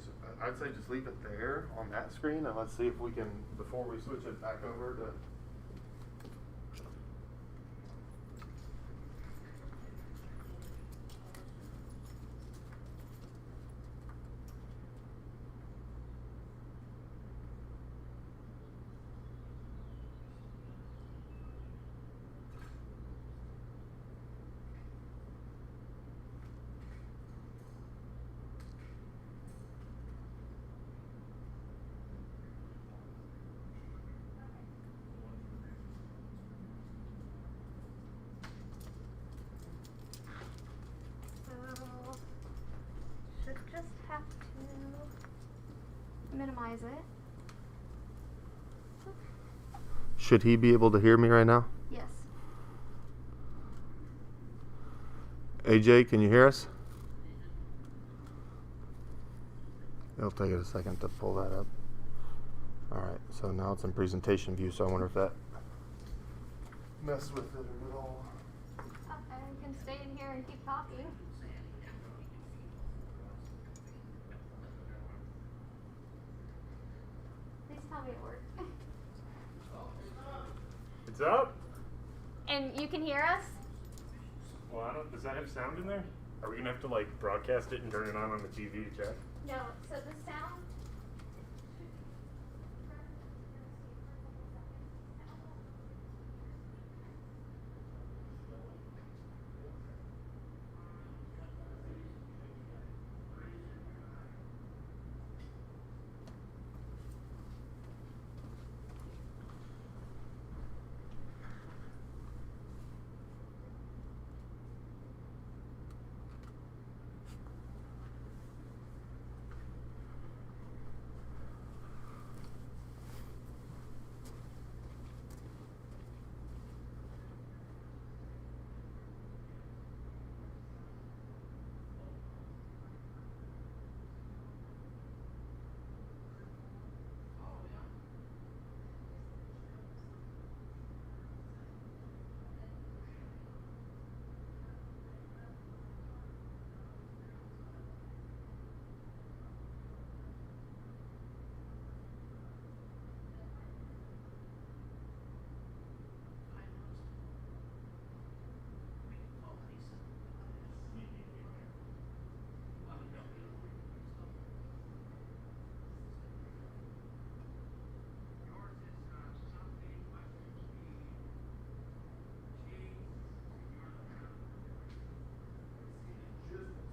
So I'd say just leave it there on that screen, and let's see if we can, before we switch it back over to. Should just have to minimize it. Should he be able to hear me right now? Yes. AJ, can you hear us? It'll take it a second to pull that up. All right, so now it's in presentation view, so I wonder if that messed with it at all. Okay, you can stay in here and keep talking. Please tell me it worked. It's up? And you can hear us? Well, I don't, does that have sound in there? Are we gonna have to like broadcast it and turn it on the TV to check? No, so the sound.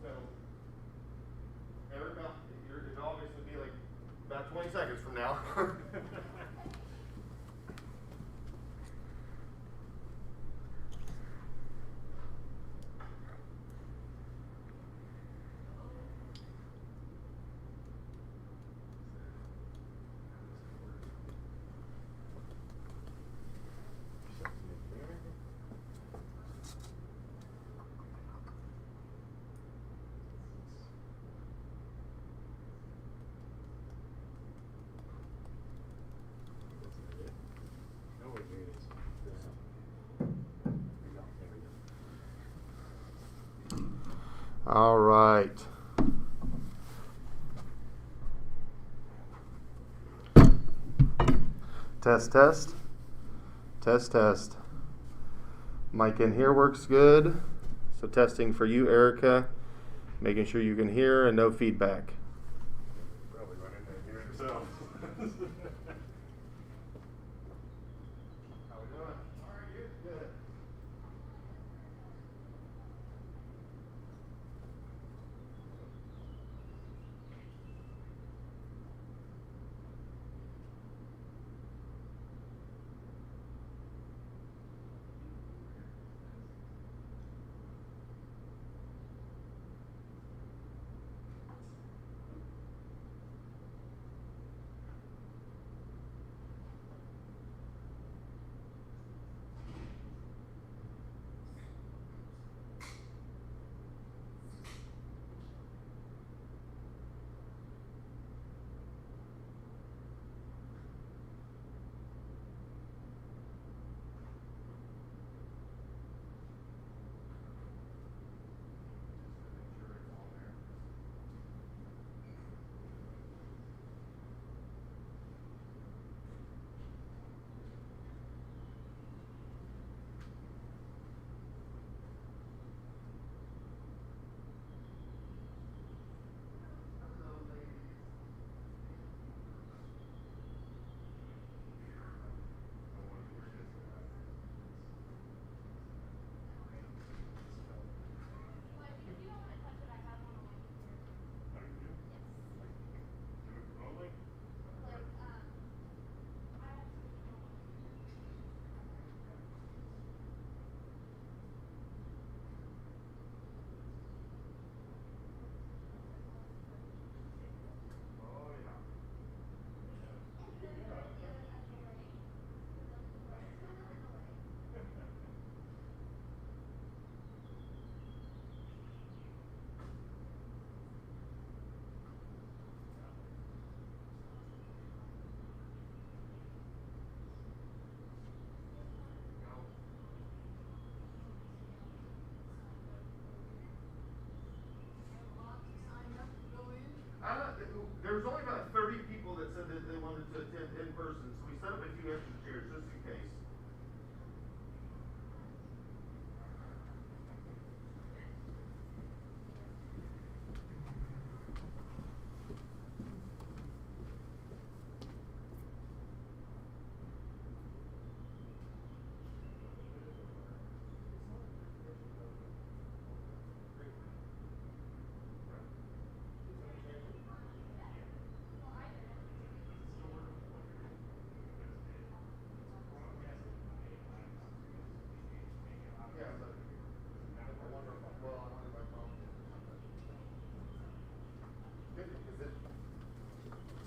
So, Erica, your development would be like about 20 seconds from now. All right. Test, test. Test, test. Mic in here works good. So testing for you, Erica. Making sure you can hear and no feedback. Probably run in there and hear it himself. How we doing? All right, good. Good.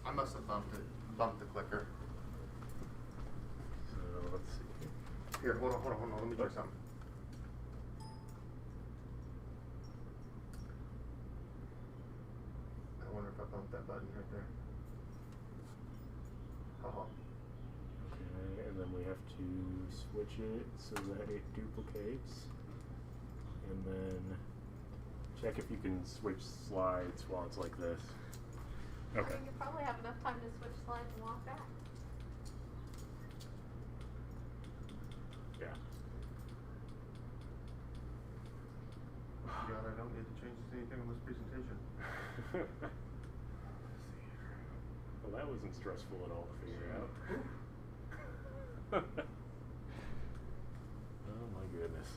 I must have bumped the clicker. So let's see. Here, hold on. Let me try something. I wonder if I bumped that button right there. Okay, and then we have to switch it so that it duplicates. And then check if you can switch slides while it's like this. I Okay. think you probably have enough time to switch slides and walk back. Yeah. God, I don't get to change anything on this presentation. Well, that wasn't stressful at all to figure out. Oh my goodness.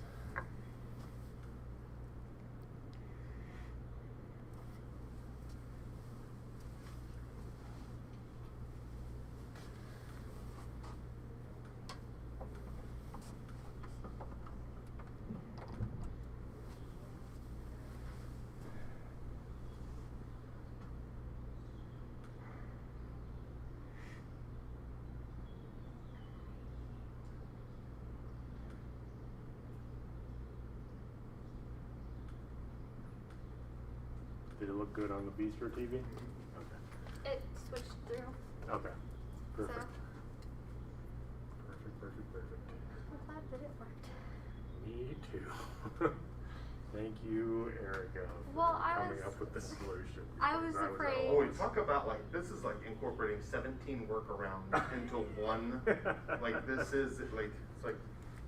Did it look good on the Bistro TV? Okay. It switched through. Okay. Perfect. So Perfect. I'm glad that it worked. Me too. Thank you, Erica, for Well, I coming was- up with the solution. I was because afraid- Oh, talk about like this is like incorporating 17 workarounds into one. Like this is like it's like,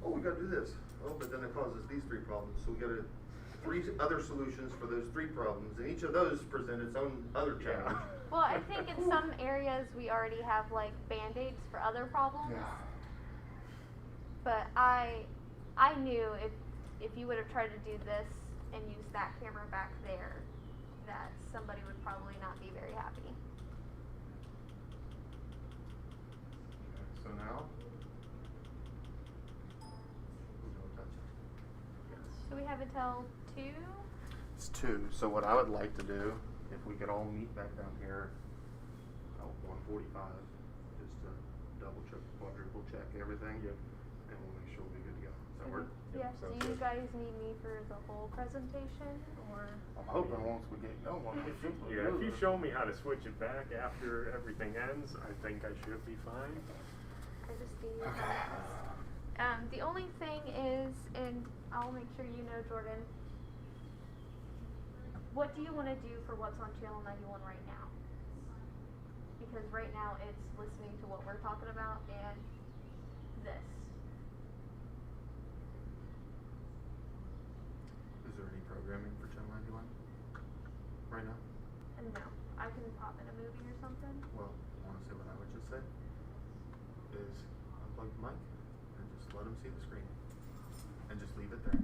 oh, we got to do this. Oh, but then it causes these 3 problems, so we got to 3 other solutions for those 3 problems, and each of those present its own other challenge. Well, I think in some areas we already have like band-aids for other problems. Yeah. But I knew if you would have tried to do this and use that camera back there, that somebody would probably not be very happy. So now, don't touch it. So we have until 2. It's 2. So what I would like to do, if we could all meet back down here, 1:45, just to double check, quadruple check everything. Yep. And we'll make sure we'll be good to go. Does that work? Yeah. sounds Do you good. guys need me for the whole presentation, or? I'm hoping once we get going, we should be Yeah, if you good. show me how to switch it back after everything ends, I think I should be fine. I just need Okay. The only thing is, and I'll make sure you know, Jordan, what do you want to do for what's on channel 91 right now? Because right now it's listening to what we're talking about and this. Is there any programming for Channel 91 right now? And no, I can pop in a movie or something. Well, honestly, what I would just say is unplug the mic and just let them see the screen and just leave it there.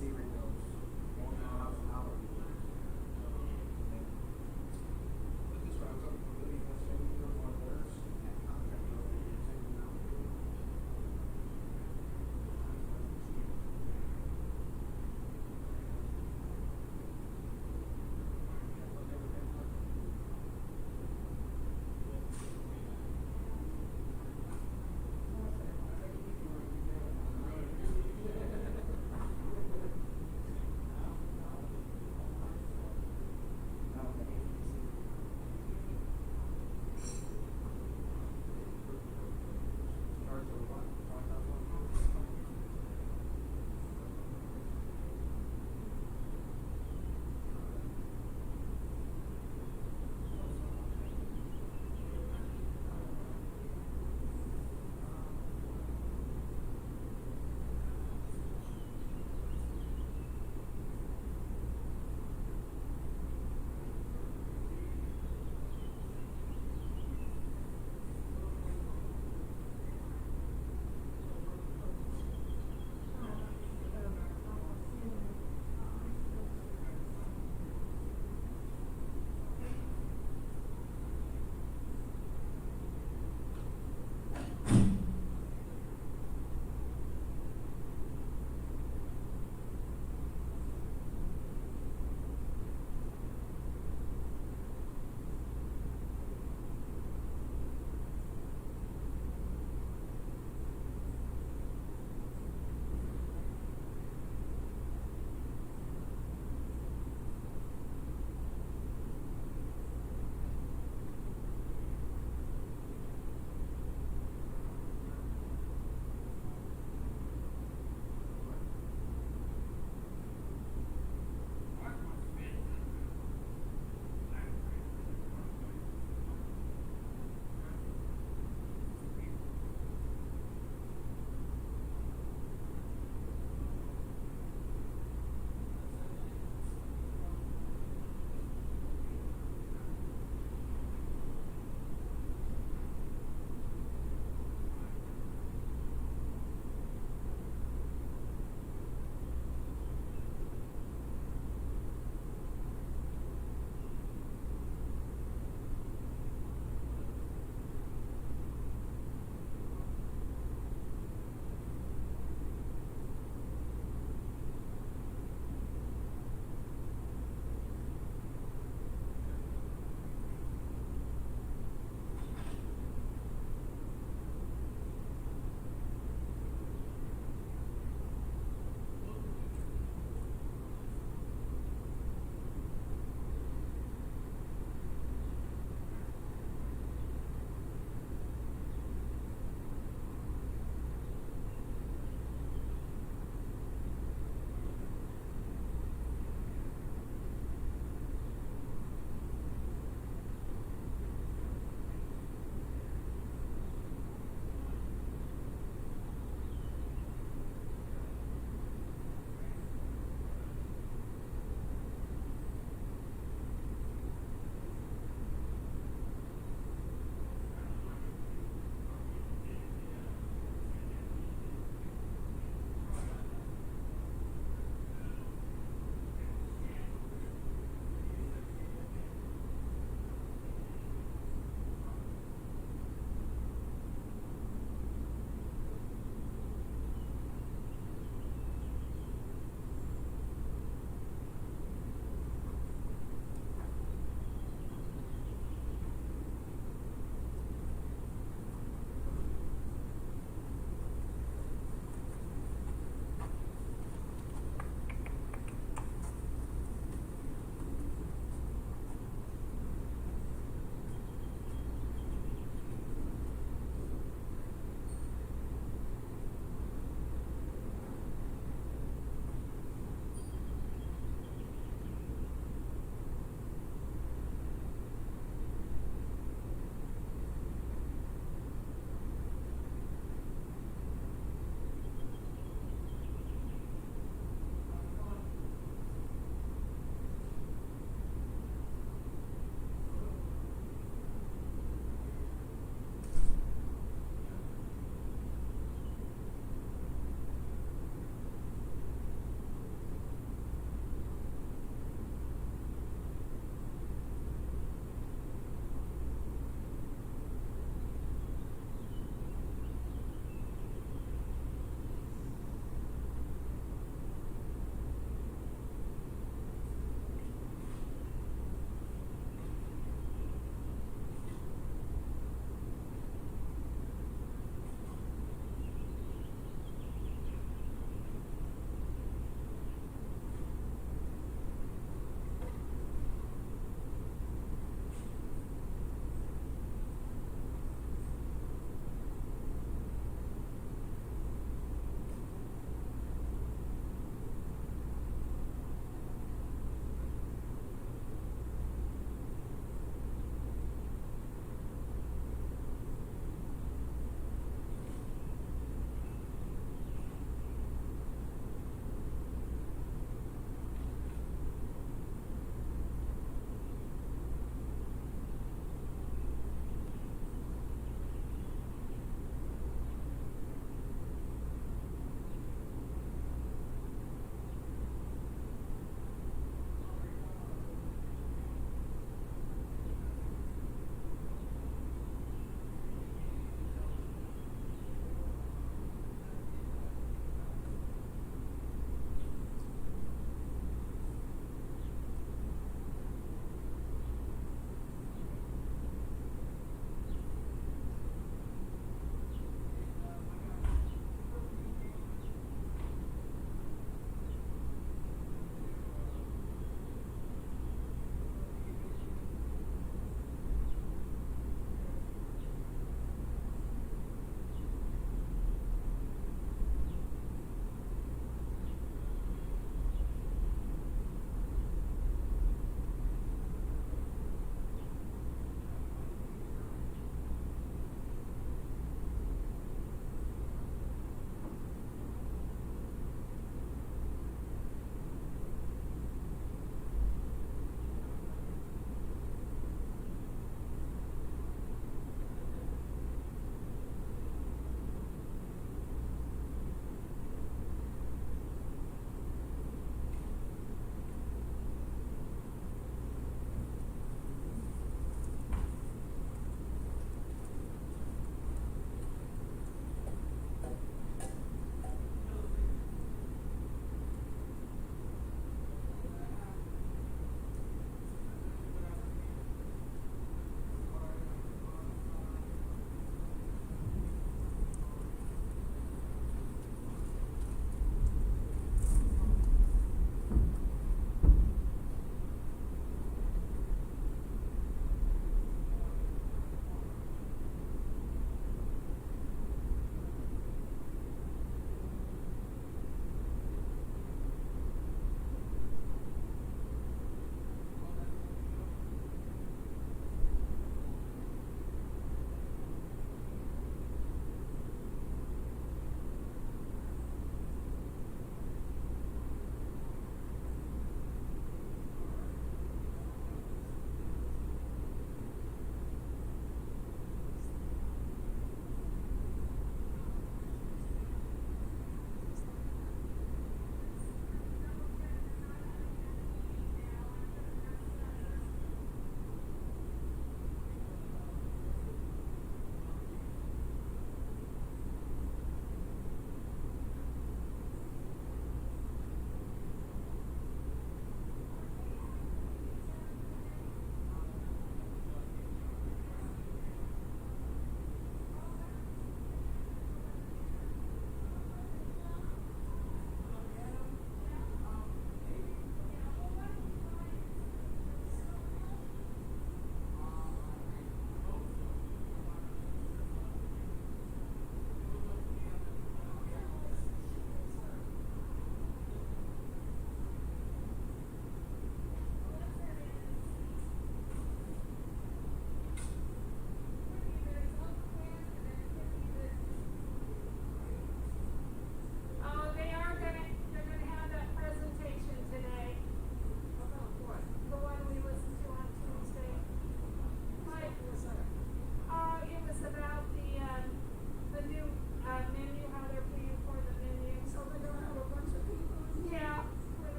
receiver goes $1 miles an hour. But this rounds up for Libby, has any of one worse.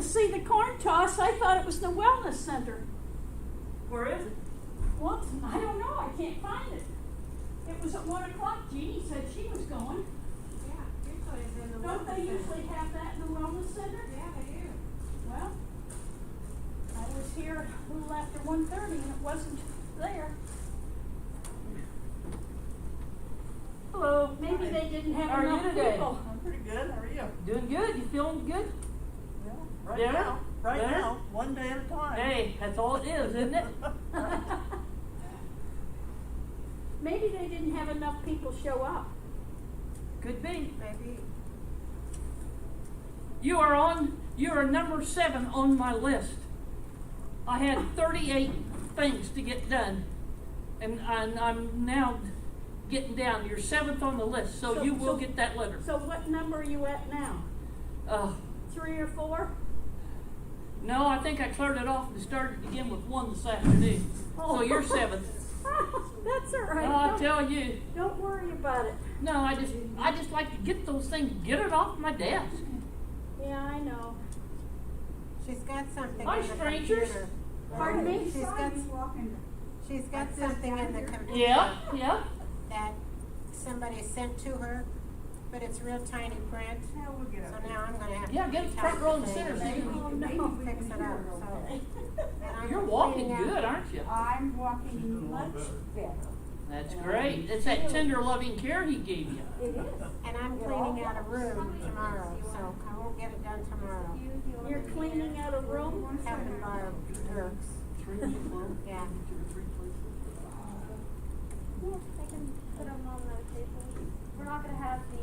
see the corn toss, I thought it was the wellness center. Where is it? Well, I don't know, I can't find it. It was at 1 o'clock, Jeannie said she was going. Yeah, usually it's in the. Don't they wellness usually center. have that in the wellness center? Yeah, they do. Well, I was here a little after 1:30 and it wasn't there. Hello. Maybe they didn't have How are you enough today? people. I'm pretty good, how are you? Doing good. You feeling good? Yeah, right Yeah? now, right Yeah? now, one day at a time. Hey, that's all it is, isn't it? Maybe they didn't have enough people show up. Could be. Maybe. You are number 7 on my list. I had 38 things to get done, and I'm now getting down. You're 7th on the list, so you will get that letter. So what number are you at now? 3 or 4? No, I think I cleared it off and started again with 1 this afternoon. So you're 7th. That's all right. No, I Don't- tell you. Don't worry about it. No, I just like to get those things, get it off my desk. Yeah, I know. She's got something Hi, in the strangers. computer. Pardon me? She's got something in the computer Yeah, yeah. that somebody sent to her, but it's real tiny print. Yeah, we'll get So it. now I'm gonna have to. Yeah, get it front row and retype center the so you thing can- Oh, and no. fix it up, so. And I'm You're walking cleaning out- good, aren't you? I'm walking much better. That's great. It's that tender loving care he gave you. It is. And I'm cleaning out a room tomorrow, so I won't get it done tomorrow. You're cleaning out a room? Happened by Dirks. Yeah. Yeah, they can put them on the table. We're not gonna have the,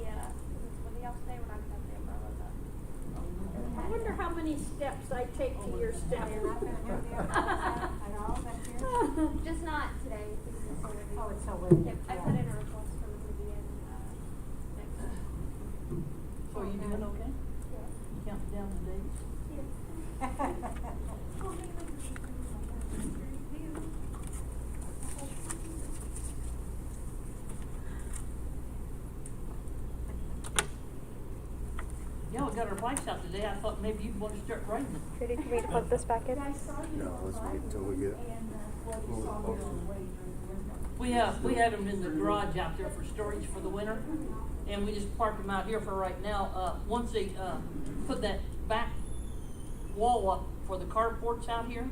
what do y'all say? We're not gonna have the umbrellas up. I wonder how many steps I take to your step. You're not gonna have the umbrellas at all back here? Just not today, because it's so windy. Oh, it's so windy. Yep, I put in a request for them to be in, next week. So are you doing okay? Yeah. Counting down the days? Yeah, we got our bikes out today. I thought maybe you'd want to start riding it. Judy, can we plug this back in? No, let's wait until we get a little closer. We had them in the garage out there for storage for the winter, and we just parked them out here for right now. Once they put that back wall up for the carports out here,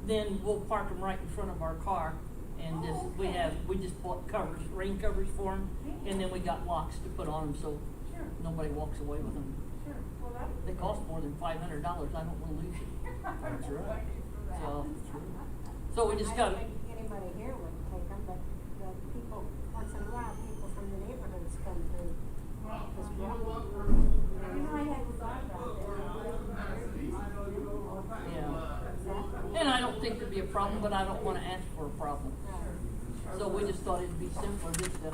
then we'll park them right in front of our car, and we just bought covers, rain covers for them, and then we got locks to put on them so nobody walks away with them. They cost more than $500. I don't want to lose it. That's right. So we just I got don't think anybody here would take them, but people, once in a while, people from the neighborhoods come through. This walk. I had thought about Yeah. And I don't think there'd be a problem, but I don't want to ask for a problem. So we just thought it'd be simpler just to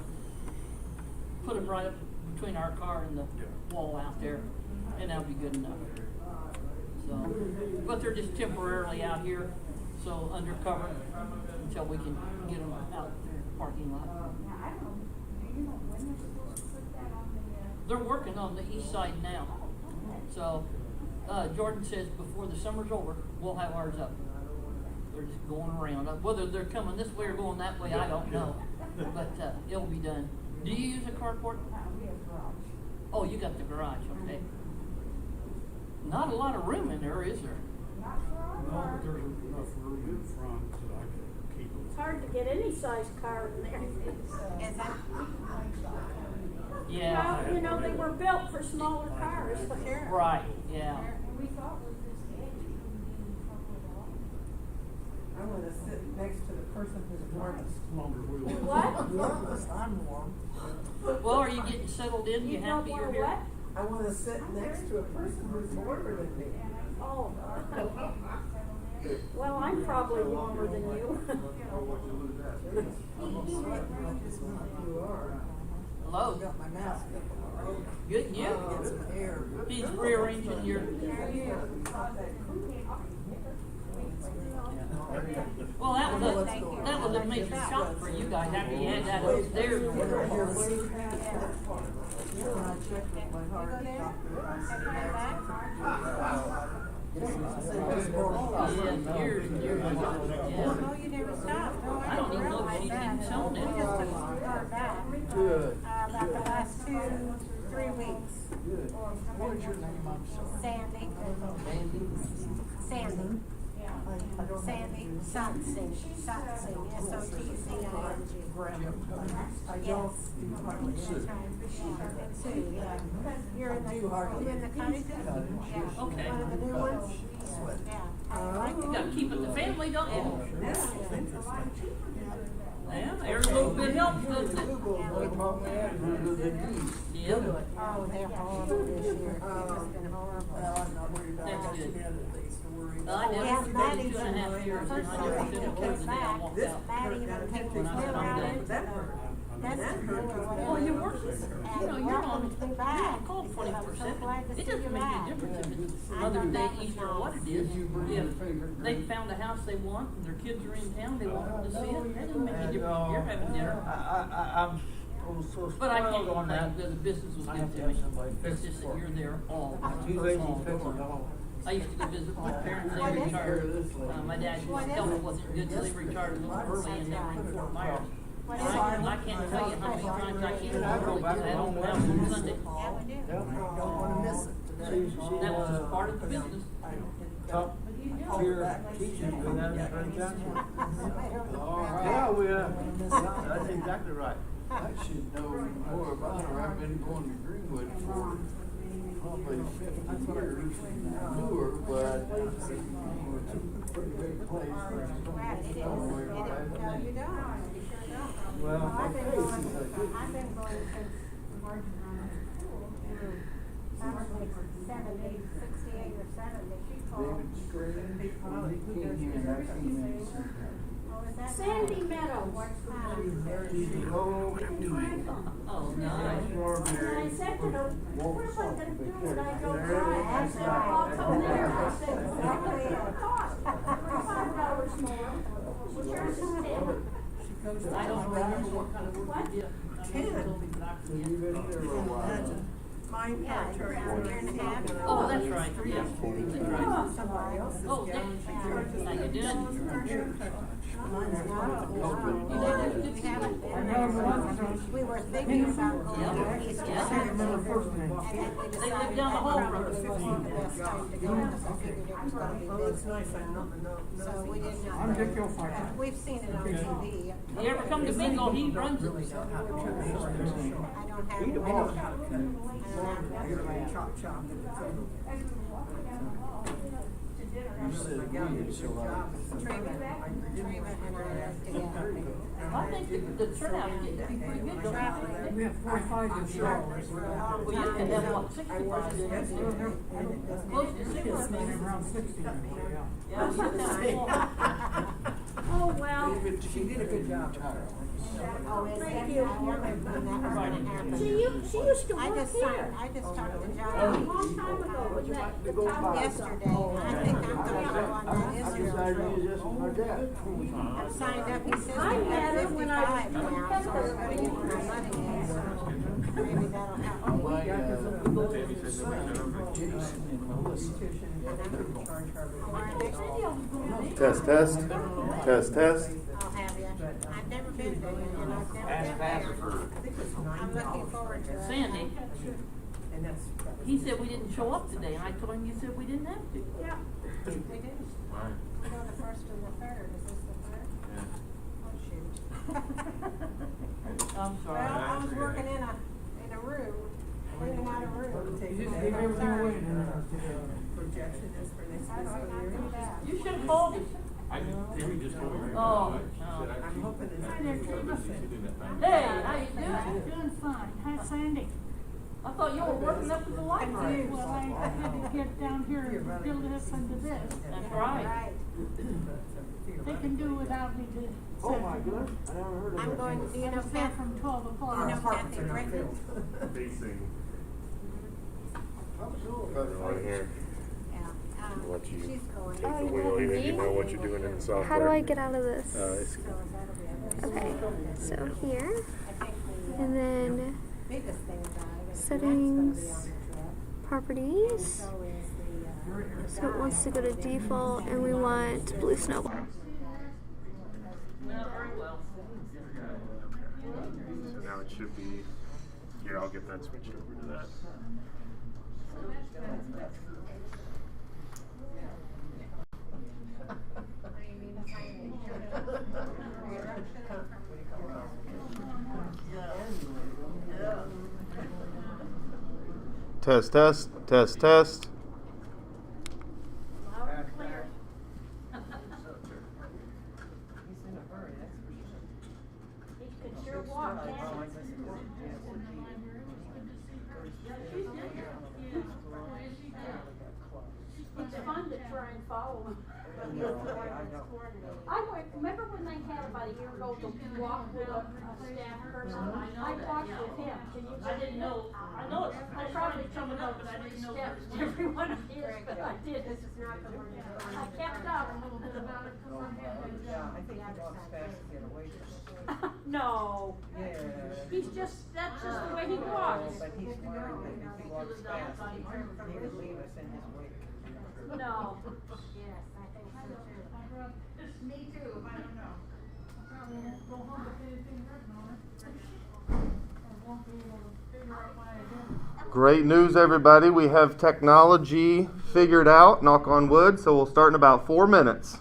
put them right up between our car and the wall out there, and that'll be good enough. So, but they're just temporarily out here, so undercover until we can get them out there in the parking lot. I don't know, do you know when they're supposed to put that on the, They're working on the east side now. So, Jordan says before the summer's over, we'll have ours up. They're just going around. Whether they're coming this way or going that way, I don't know. But it'll be done. Do you use a carport? we have garage. Oh, you got the garage, okay. Not a lot of room in there, is there? Not for our No, car. but there's enough room in front that I could keep them. It's hard to get any size car in there. Is that, Yeah. Well, you know, they were built for smaller cars. Right, yeah. And we thought with this edge, we wouldn't be in trouble at all. I wanna sit next to the person who's warmest. Longer wheels. What? Warmest, I'm warm. Well, are you getting settled in? You You happy don't you're want here? what? I wanna sit next to a person who's warmer than me. Oh. Well, I'm probably warmer than you. You are. Hello. Got my mask up. Good, you? Get some air. He's rearranging your. Well, that was a major shock for you guys after you had that upstairs. When I checked with my heart doctor, I said, Yeah, years and years ago. Yeah. Oh, you never stopped. Oh, I don't even know if realize she's that. even shown We it. just took some car back. About the last 2-3 weeks. What is your name, I'm sorry? Sandy. Sandy. Sandy Sotsing, Sotsing, S-O-T-Z-I-N-G. Yes. That's right. And Sue, yeah. You're in the cottages? Yeah. Okay. One of the new ones? Yeah. How you like You it? gotta keep it the family, don't you? Yeah, every little bit helps, doesn't it? Yeah. Oh, they're horrible this year. It's just been horrible. That's good. I Yeah, did Matt 32 and a half even, years, first and I thing never he should have came told the day I back, walked out. Matt even took his When I wheel found out out. into the, that's the wheel or whatever. Well, you're working, you know, you're on, welcomed me you're back. on call 24/7. I'm so glad to It see doesn't you make any back. difference if it's I Mother's thought Day, that was Easter, or nice. what it is. If they found a house they want, and their kids are in town, they want them to see it, that doesn't make any difference if you're having dinner. I'm so But I can't spoiled on complain, that. because the business was I good have to to me. have somebody It's fix just it that for you're me. there all Too the lazy time. to fix it all. I used to go visit my parents, What they is it? retired, my dad used What to is tell me it? it wasn't good, so they retired a little early and they were in Fort Myers. What And is I it? can't tell you how many times I came I home go early back to that home open house on Sunday. Yeah, we do. Don't wanna miss it today. That was just part of the business. Top tier teachers go down there for Johnson. Yeah, that's exactly right. I should know more about her. I've been going to Greenwood for probably 50 years. I knew her, but it's a pretty big place. Right, it is. No, you don't. You sure don't. Well, I've been my going, face is like this. I've been going since, I was like 70, 68 or 70. She called. David Strange, when he came here in 1986. Oh, is that? Sandy Meadows. She's old. Oh, nice. And I said to her, what am I gonna do when I go drive? I said, I'll come there. I said, what will it cost? $5 more. Well, here's the tip. I don't remember what kind of work you did. I mean, you told me, but I So you've forget. been here a while. Mine Yeah, territory. a year and a half. Oh, that's right, yeah, that's right. Somebody else's Oh, gal. thanks. How you doing? We were thinking about going to East Yeah. and then we They live down the hall from us. This wasn't the best time to go, because I figured it was gonna be Oh, it's busy. nice, I know, So we did not. I'm Dick go. Gilfire. We've seen it on TV. You ever come to bingo, he runs it. I don't have. I know how to cut it. I gotta like chop chop it. You said we, so Treva and I work together. I think the turnout is getting to be pretty good, don't you? We have 45 this year. Well, you can have what, 65 in there? Close to 60. Around 60. Yeah. Yeah, you can have more. Oh, well, She did a good job. Oh, is that, I wondered when that was gonna happen. she used to I work just here. signed, I just talked to A Johnny. long time ago, when that, the town Yesterday, and I think I'm gonna go on that I Israel decided to trip. use this with my dad. I'm signed up, he says I I'm met her at when I was 55 now, so I'm gonna get my money in, so maybe that'll help. My Jamie said they might know me. Jason and Melissa. Test, test, test, test. I'll have you. I've never been there, and I've never been there. I'm looking forward to it. Sandy, And that's. he said we didn't show up today, and I told him you said we didn't have to. Yeah. We do. Right. We go the first and the third, is this the third? Yeah. Oh, shoot. I'm Well, sorry. I was working in a room, cleaning out a room. Take You just that. leave everything away and then Projection is for next How do I fiscal not year. do that? You should have called us. Jamie just told me. Oh, no. I'm hoping it's. Hi there, Treva. Hey, how you doing? Doing fine. Hi, Sandy. I thought you were working up at the library. Well, I had to get down here and build it up into this. That's right. Right. They can do without me to. Oh my goodness, I never heard of I'm that. going, do you I know was there Kathy? from 12 Do o'clock. you know Apartments Kathy are not Britton? filled. Facing But right here. Yeah, Let you she's going. take the wheel, and then you know what you're doing in the software. How do I get out of this? It's So that'll be a Okay, so here, I think the and then biggest thing about it is settings, Matt's gonna be on the trip. properties, So is the So it wants to go to default, and we want blue snowball. Not very well. So now it should be, here, I'll get that switched over to that. Test, test, test, test. Loud and clear. He could sure walk, can't It's fun to try and follow him. I remember when they had about a year ago the walk with a staff person. I walked with him. Can you? I didn't know, I know it's, I probably coming up, but I didn't know. steps to every one of his, but I did. This is not the one you're going I to. kept up a little bit about it. Yeah, I think he walks fast to get away from it. No, Yeah. he's just, that's just the way he walks. But he's worried that if he walks fast, he would leave us in his wake. No. Yes, I think so too. Me too, I don't know. Go home if anything written on it. I won't be able to figure out my agenda. Great news, everybody. We have technology figured out, knock on wood, so we'll start in about 4 minutes.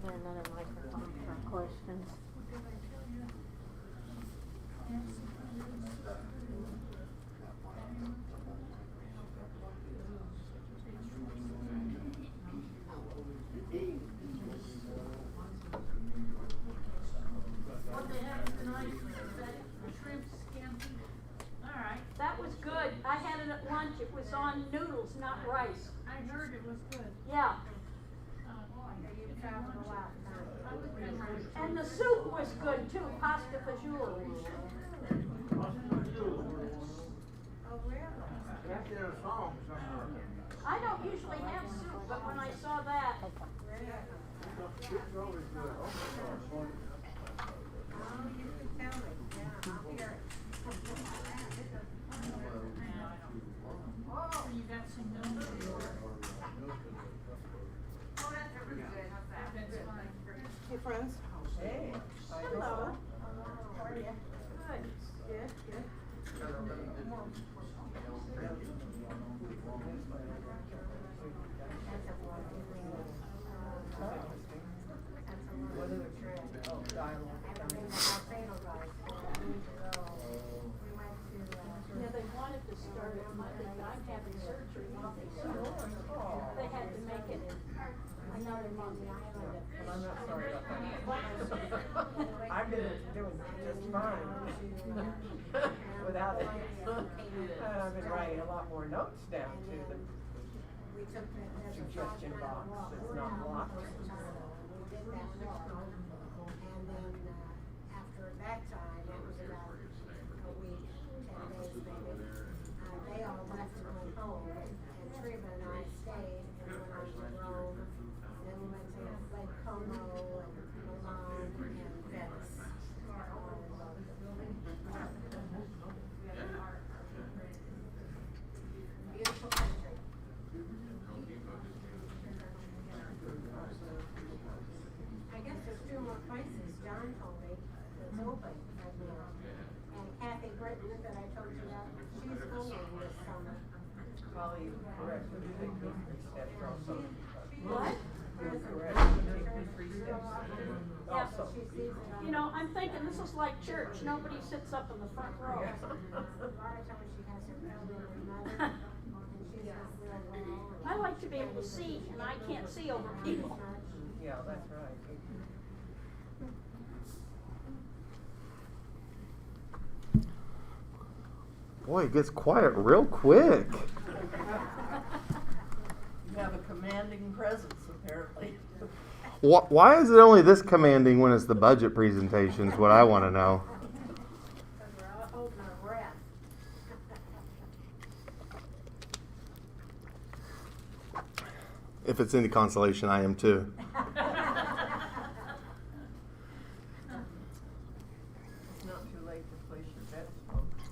Another microphone for questions. What they have tonight, that shrimp scampi. All right. That was good. I had it at lunch. It was on noodles, not rice. I heard it was good. Yeah. You traveled a lot, huh? And the soup was good too, pasta fagioli. Oh, really? I don't usually have soup, but when I saw that, Oh, you can tell me, yeah, I'll hear it. Oh, you got some notes? Oh, that's really good, how's that? That's fine. Hey, friends. Hey. hello. How are you? Good, good. What other trip? Oh, dialogue. Everything was Alfredo guys. We went to, Yeah, they wanted to start it Monday, but I'm having surgery Monday, so they had to make it another month. Well, I'm not sorry about that. I've been doing just fine without it. I've been writing a lot more notes down to the we took the suggestion box that's not blocked. We did that walk. And then, after that time, it was about a week, 10 days maybe, they all left and went home. And Treva and I stayed and went on to Rome. Then we went to Lake Como and Milan and Venice. Beautiful country. I guess there's 2 more places, John told me, that's open right now. And Kathy Britton, that I told you about, she's going this summer. Probably correct, would you take me 3 steps also? What? You're correct, would you take me 3 steps Yeah, also? She sees it on. You know, I'm thinking this is like church. Nobody sits up in the front row. A lot of times she has her elderly mother, and she's not real well. I like to be able to see, and I can't see over people. Yeah, that's right. Boy, it gets quiet real quick. You have a commanding presence, apparently. Why is it only this commanding when it's the budget presentations? What I want to know. Because we're all holding our breath. If it's any consolation, I am too. It's not too late to place your bets, folks.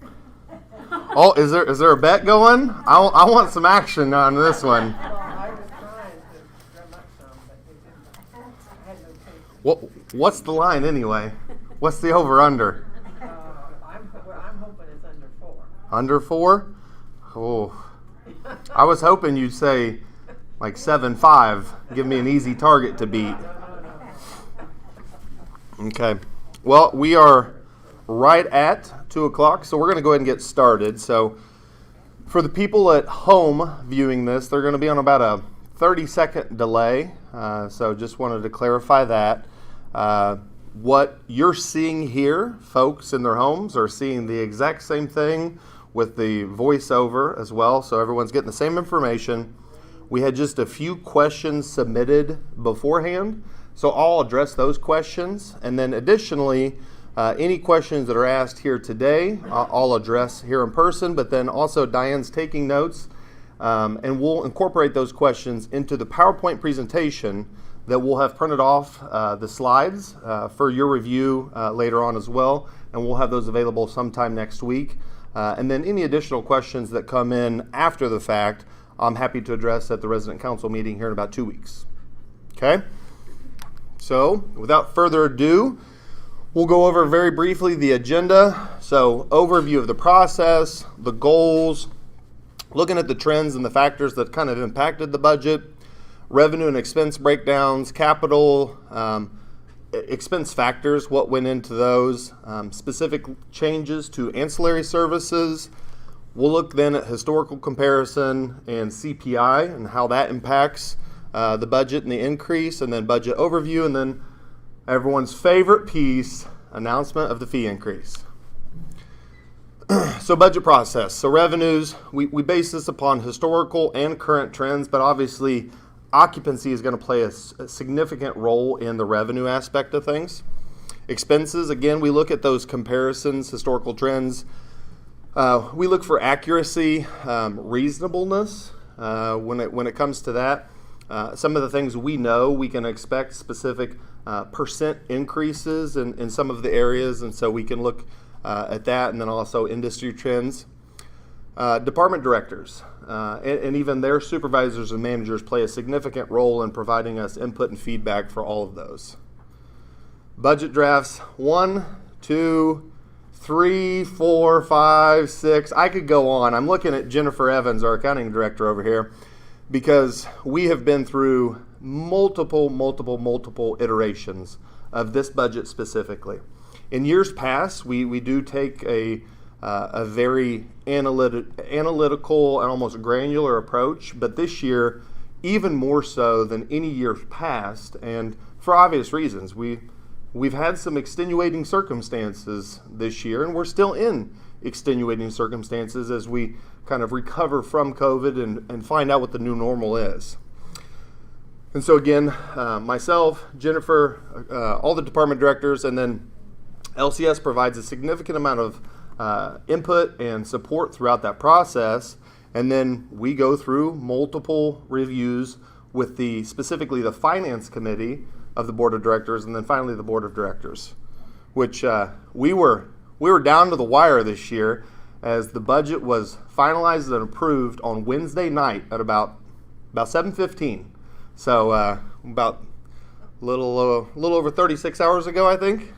Oh, is there a bet going? I want some action on this one. Well, I was trying to drum up some, but it didn't. I had no taste. What's the line anyway? What's the over/under? I'm hoping it's under 4. Under 4? Oh, I was hoping you'd say like 7.5. Give me an easy target to beat. Okay. Well, we are right at 2 o'clock, so we're going to go ahead and get started. So for the people at home viewing this, they're going to be on about a 30-second delay. So just wanted to clarify that. What you're seeing here, folks in their homes are seeing the exact same thing with the voiceover as well. So everyone's getting the same information. We had just a few questions submitted beforehand. So I'll address those questions. And then additionally, any questions that are asked here today, I'll address here in person. But then also Diane's taking notes. And we'll incorporate those questions into the PowerPoint presentation that we'll have printed off the slides for your review later on as well. And we'll have those available sometime next week. And then any additional questions that come in after the fact, I'm happy to address at the resident council meeting here in about 2 weeks. Okay? So without further ado, we'll go over very briefly the agenda. So overview of the process, the goals, looking at the trends and the factors that kind of impacted the budget, revenue and expense breakdowns, capital, expense factors, what went into those, specific changes to ancillary services. We'll look then at historical comparison and CPI and how that impacts the budget and the increase, and then budget overview, and then everyone's favorite piece, announcement of the fee increase. So budget process. So revenues, we base this upon historical and current trends, but obviously occupancy is going to play a significant role in the revenue aspect of things. Expenses, again, we look at those comparisons, historical trends. We look for accuracy, reasonableness when it comes to that. Some of the things we know, we can expect specific percent increases in some of the areas, and so we can look at that, and then also industry trends. Department directors and even their supervisors and managers play a significant role in providing us input and feedback for all of those. Budget drafts 1, 2, 3, 4, 5, 6. I could go on. I'm looking at Jennifer Evans, our accounting director over here, because we have been through multiple iterations of this budget specifically. In years past, we do take a very analytical and almost granular approach, but this year, even more so than any years past, and for obvious reasons. We've had some extenuating circumstances this year, and we're still in extenuating circumstances as we kind of recover from COVID and find out what the new normal is. And so again, myself, Jennifer, all the department directors, and then LCS provides a significant amount of input and support throughout that process, and then we go through multiple reviews with specifically the finance committee of the board of directors, and then finally the board of directors, which we were down to the wire this year as the budget was finalized and approved on Wednesday night at about 7:15. So about a little over 36 hours ago, I think.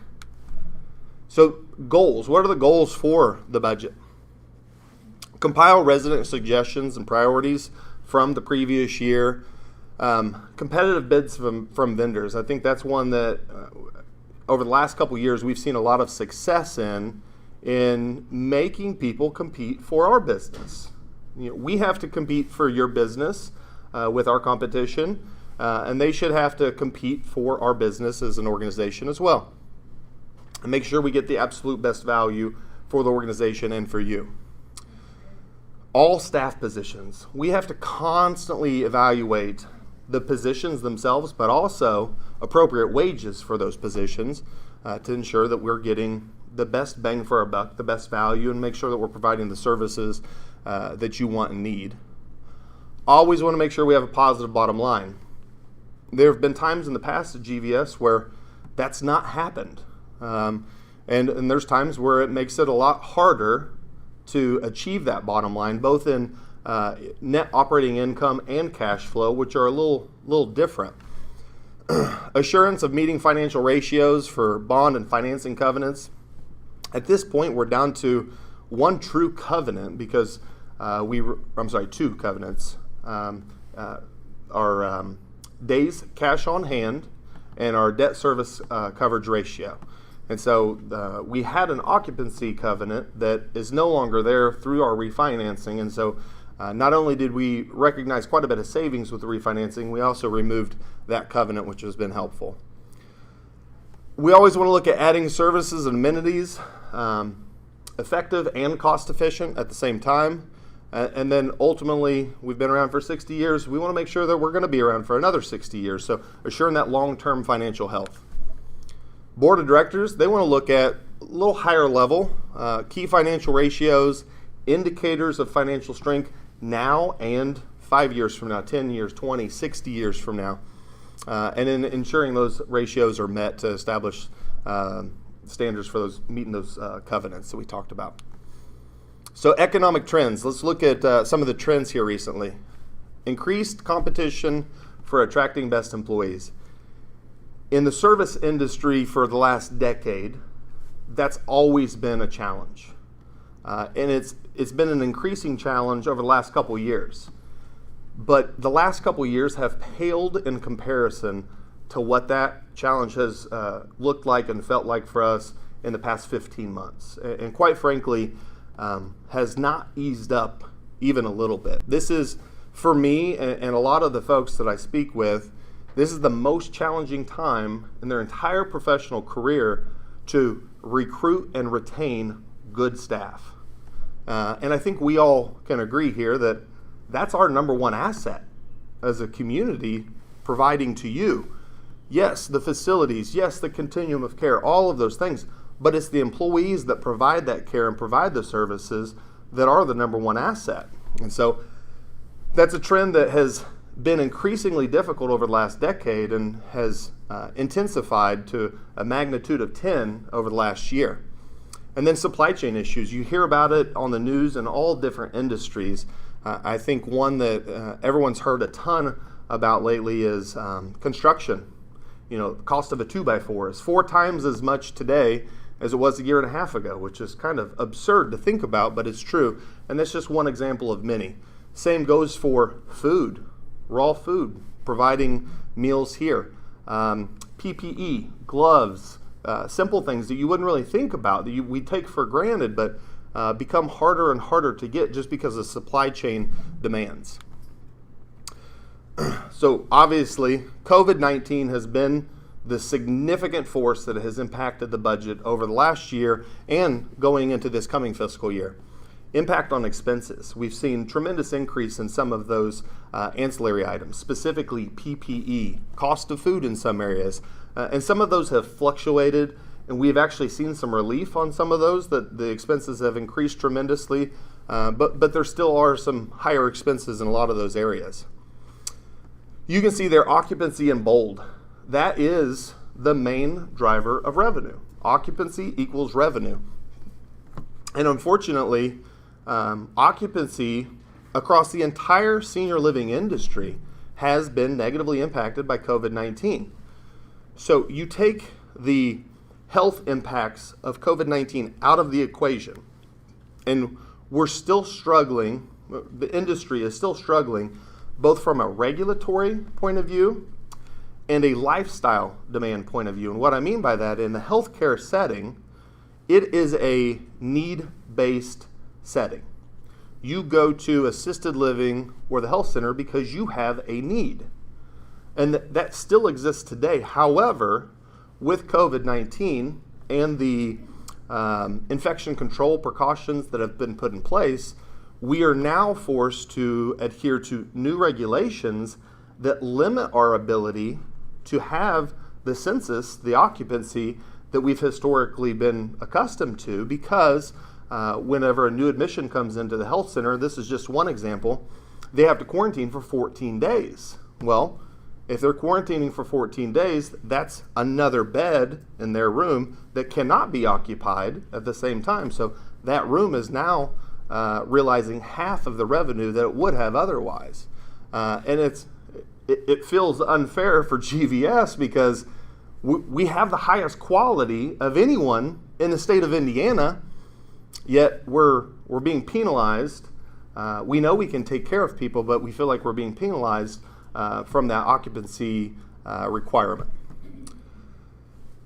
So goals, what are the goals for the budget? Compile resident suggestions and priorities from the previous year. Competitive bids from vendors. I think that's one that over the last couple years we've seen a lot of success in making people compete for our business. We have to compete for your business with our competition, and they should have to compete for our business as an organization as well. And make sure we get the absolute best value for the organization and for you. All staff positions. We have to constantly evaluate the positions themselves, but also appropriate wages for those positions to ensure that we're getting the best bang for our buck, the best value, and make sure that we're providing the services that you want and need. Always want to make sure we have a positive bottom line. There have been times in the past at GVS where that's not happened. And there's times where it makes it a lot harder to achieve that bottom line, both in net operating income and cash flow, which are a little different. Assurance of meeting financial ratios for bond and financing covenants. At this point, we're down to one true covenant because two covenants. Our days cash on hand and our debt service coverage ratio. And so we had an occupancy covenant that is no longer there through our refinancing. And so not only did we recognize quite a bit of savings with the refinancing, we also removed that covenant, which has been helpful. We always want to look at adding services and amenities, effective and cost efficient at the same time. And then ultimately, we've been around for 60 years. We want to make sure that we're going to be around for another 60 years. So assuring that long-term financial health. Board of directors, they want to look at a little higher level, key financial ratios, indicators of financial strength now and 5 years from now, 10 years, 20, 60 years from now. And then ensuring those ratios are met to establish standards for those meeting those covenants that we talked about. So economic trends. Let's look at some of the trends here recently. Increased competition for attracting best employees. In the service industry for the last decade, that's always been a challenge. And it's been an increasing challenge over the last couple years. But the last couple years have paled in comparison to what that challenge has looked like and felt like for us in the past 15 months. And quite frankly, has not eased up even a little bit. This is, for me and a lot of the folks that I speak with, this is the most challenging time in their entire professional career to recruit and retain good staff. And I think we all can agree here that that's our number one asset as a community, providing to you. Yes, the facilities, yes, the continuum of care, all of those things, but it's the employees that provide that care and provide the services that are the number one asset. And so that's a trend that has been increasingly difficult over the last decade and has intensified to a magnitude of 10 over the last year. And then supply chain issues. You hear about it on the news in all different industries. I think one that everyone's heard a ton about lately is construction. You know, the cost of a 2x4 is 4 times as much today as it was a year and a half ago, which is kind of absurd to think about, but it's true. And that's just one example of many. Same goes for food, raw food, providing meals here. PPE, gloves, simple things that you wouldn't really think about, that we take for granted, but become harder and harder to get just because of supply chain demands. So obviously, COVID-19 has been the significant force that has impacted the budget over the last year and going into this coming fiscal year. Impact on expenses. We've seen tremendous increase in some of those ancillary items, specifically PPE, cost of food in some areas, and some of those have fluctuated, and we've actually seen some relief on some of those, that the expenses have increased tremendously, but there still are some higher expenses in a lot of those areas. You can see their occupancy in bold. That is the main driver of revenue. Occupancy equals revenue. And unfortunately, occupancy across the entire senior living industry has been negatively impacted by COVID-19. So you take the health impacts of COVID-19 out of the equation, and we're still struggling, the industry is still struggling, both from a regulatory point of view and a lifestyle demand point of view. And what I mean by that, in the healthcare setting, it is a need-based setting. You go to assisted living or the health center because you have a need. And that still exists today. However, with COVID-19 and the infection control precautions that have been put in place, we are now forced to adhere to new regulations that limit our ability to have the census, the occupancy that we've historically been accustomed to, because whenever a new admission comes into the health center, this is just one example, they have to quarantine for 14 days. Well, if they're quarantining for 14 days, that's another bed in their room that cannot be occupied at the same time. So that room is now realizing half of the revenue that it would have otherwise. And it feels unfair for GVS because we have the highest quality of anyone in the state of Indiana, yet we're being penalized. We know we can take care of people, but we feel like we're being penalized from that occupancy requirement.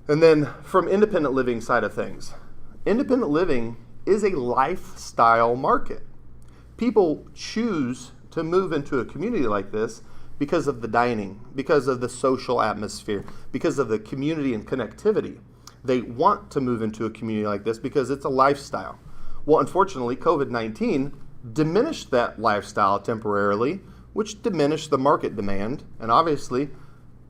And then from independent living side of things, independent living is a lifestyle market. People choose to move into a community like this because of the dining, because of the social atmosphere, because of the community and connectivity. They want to move into a community like this because it's a lifestyle. Well, unfortunately, COVID-19 diminished that lifestyle temporarily, which diminished the market demand. And obviously,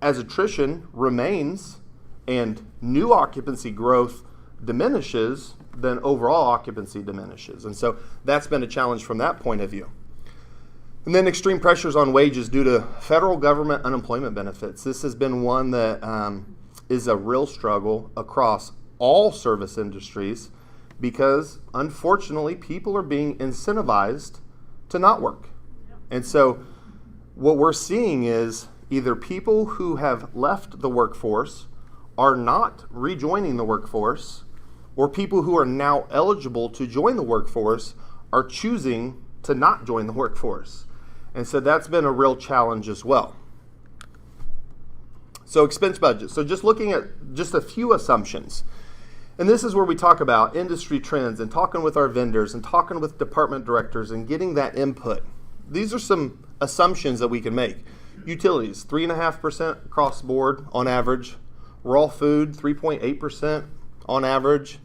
as attrition remains and new occupancy growth diminishes, then overall occupancy diminishes. And so that's been a challenge from that point of view. And then extreme pressures on wages due to federal government unemployment benefits. This has been one that is a real struggle across all service industries because, unfortunately, people are being incentivized to not work. And so what we're seeing is either people who have left the workforce are not rejoining the workforce, or people who are now eligible to join the workforce are choosing to not join the workforce. And so that's been a real challenge as well. So expense budget. So just looking at just a few assumptions. And this is where we talk about industry trends and talking with our vendors and talking with department directors and getting that input. These are some assumptions that we can make. Utilities, 3.5% across the board on average. Raw food, 3.8% on average.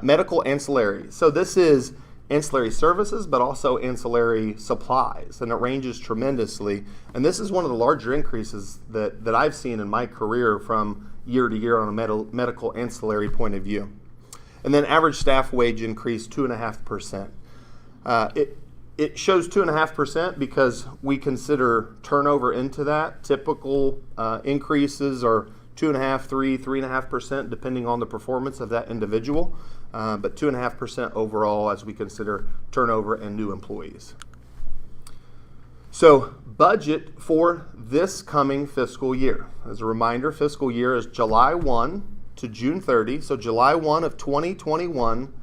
Medical ancillary. So this is ancillary services, but also ancillary supplies, and it ranges tremendously. And this is one of the larger increases that I've seen in my career from year to year on a medical ancillary point of view. And then average staff wage increase 2.5%. It shows 2.5% because we consider turnover into that. Typical increases are 2.5%, 3.5%, depending on the performance of that individual, but 2.5% overall as we consider turnover and new employees. So budget for this coming fiscal year. As a reminder, fiscal year is July 1 to June 30. So July 1 of 2021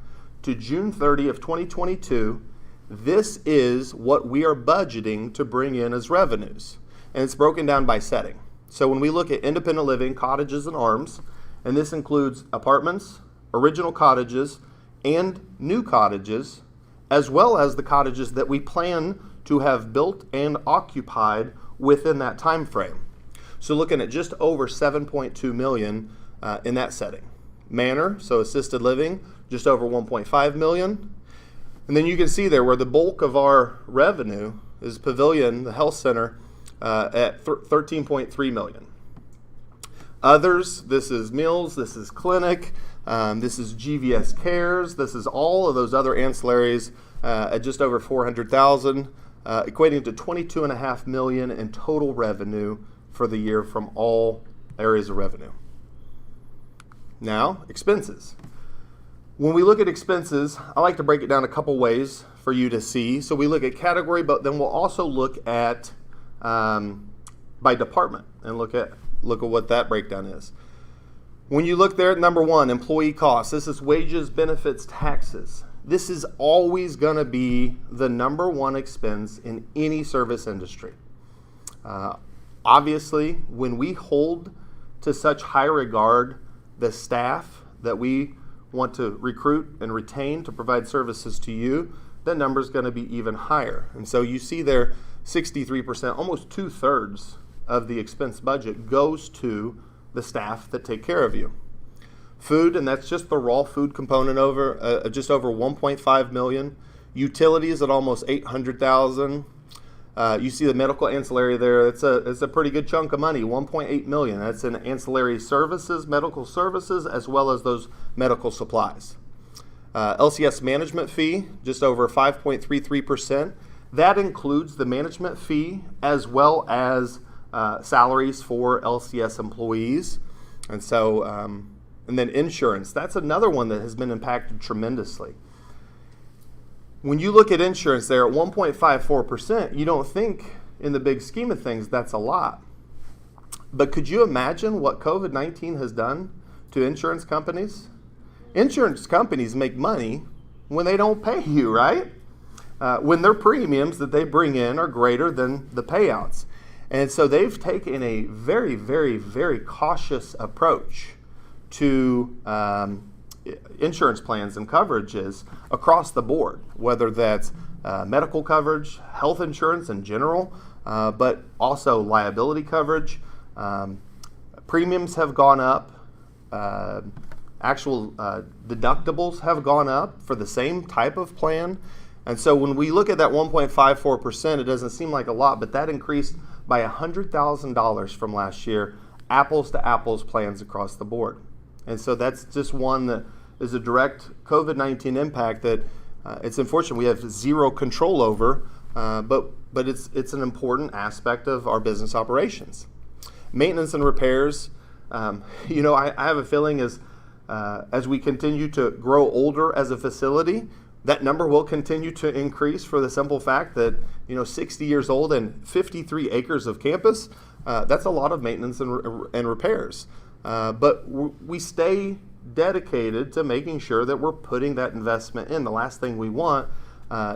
to June 30 of 2022, this is what we are budgeting to bring in as revenues. And it's broken down by setting. So when we look at independent living, cottages and arms, and this includes apartments, original cottages, and new cottages, as well as the cottages that we plan to have built and occupied within that time frame. So looking at just over 7.2 million in that setting. Manor, so assisted living, just over 1.5 million. And then you can see there where the bulk of our revenue is Pavilion, the health center, at 13.3 million. Others, this is meals, this is clinic, this is GVS cares, this is all of those other ancillaries at just over 400,000, equating to 22.5 million in total revenue for the year from all areas of revenue. Now, expenses. When we look at expenses, I like to break it down a couple ways for you to see. So we look at category, but then we'll also look at by department and look at what that breakdown is. When you look there at number one, employee costs, this is wages, benefits, taxes. This is always going to be the number one expense in any service industry. Obviously, when we hold to such high regard the staff that we want to recruit and retain to provide services to you, that number is going to be even higher. And so you see there 63%, almost 2/3 of the expense budget goes to the staff that take care of you. Food, and that's just the raw food component, over just over 1.5 million. Utilities at almost 800,000. You see the medical ancillary there. It's a pretty good chunk of money, 1.8 million. That's in ancillary services, medical services, as well as those medical supplies. LCS management fee, just over 5.33%. That includes the management fee as well as salaries for LCS employees. And so, and then insurance, that's another one that has been impacted tremendously. when you look at insurance there at 1.54%, you don't think in the big scheme of things that's a lot. But could you imagine what COVID-19 has done to insurance companies? Insurance companies make money when they don't pay you, right? When their premiums that they bring in are greater than the payouts. And so they've taken a very, very, very cautious approach to insurance plans and coverages across the board, whether that's medical coverage, health insurance in general, but also liability coverage. Premiums have gone up. Actual deductibles have gone up for the same type of plan. And so when we look at that 1.54%, it doesn't seem like a lot, but that increased by $100,000 from last year, apples to apples plans across the board. And so that's just one that is a direct COVID-19 impact that it's unfortunate we have zero control over, but it's an important aspect of our business operations. Maintenance and repairs, I have a feeling as we continue to grow older as a facility, that number will continue to increase for the simple fact that 60 years old and 53 acres of campus, that's a lot of maintenance and repairs. But we stay dedicated to making sure that we're putting that investment in. The last thing we want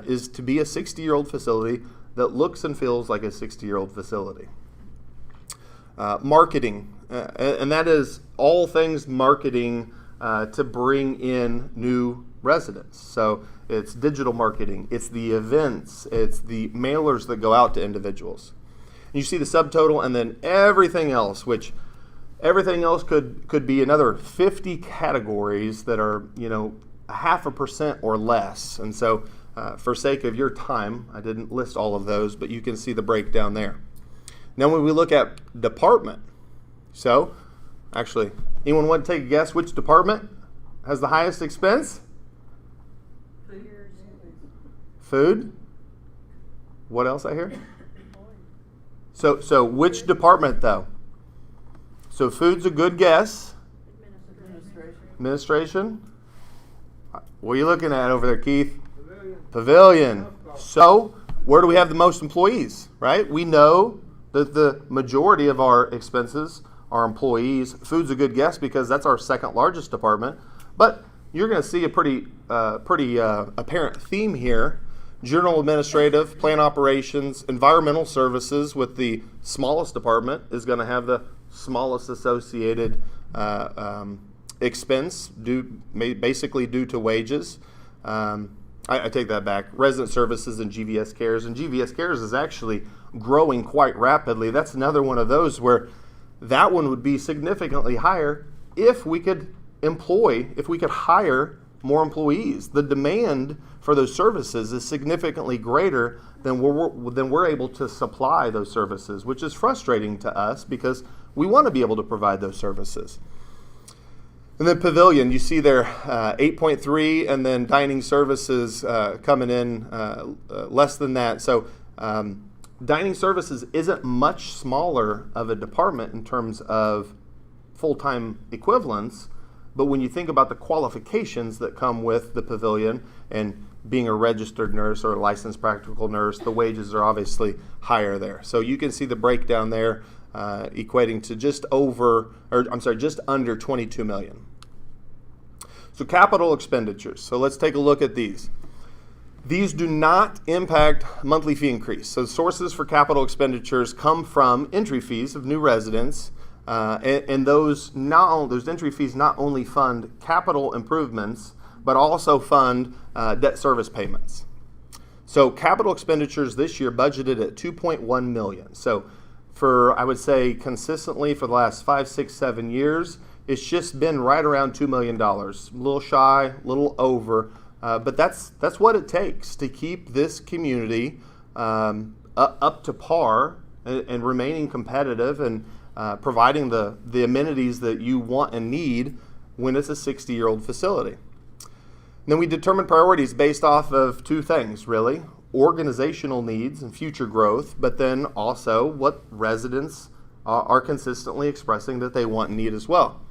is to be a 60-year-old facility that looks and feels like a 60-year-old facility. Marketing, and that is all things marketing to bring in new residents. So it's digital marketing, it's the events, it's the mailers that go out to individuals. And you see the subtotal and then everything else, which everything else could be another 50 categories that are, 0.5% or less. And so for sake of your time, I didn't list all of those, but you can see the breakdown there. Now when we look at department, so actually, anyone want to take a guess which department has the highest expense? Food. What else I hear? So which department though? So food's a good guess. Administration. What are you looking at over there, Keith? Pavilion. So where do we have the most employees, right? We know that the majority of our expenses are employees. Food's a good guess because that's our second largest department. But you're going to see a pretty apparent theme here. General administrative, plant operations, environmental services with the smallest department is going to have the smallest associated expense basically due to wages. I take that back. Resident services and GVS Cares. And GVS Cares is actually growing quite rapidly. That's another one of those where that one would be significantly higher if we could hire more employees. The demand for those services is significantly greater than we're able to supply those services, which is frustrating to us because we want to be able to provide those services. And then Pavilion, you see there 8.3, and then dining services coming in less than that. So dining services isn't much smaller of a department in terms of full-time equivalents, but when you think about the qualifications that come with the Pavilion and being a registered nurse or a licensed practical nurse, the wages are obviously higher there. So you can see the breakdown there equating to just under 22 million. So capital expenditures. So let's take a look at these. These do not impact monthly fee increase. So sources for capital expenditures come from entry fees of new residents, and those entry fees not only fund capital improvements, but also fund debt service payments. So capital expenditures this year budgeted at $2.1 million. So I would say consistently for the last 5, 6, 7 years, it's just been right around $2 million. A little shy, a little over, but that's what it takes to keep this community up to par and remaining competitive and providing the amenities that you want and need when it's a 60-year-old facility. And then we determine priorities based off of two things, really. Organizational needs and future growth, but then also what residents are consistently expressing that they want and need as well.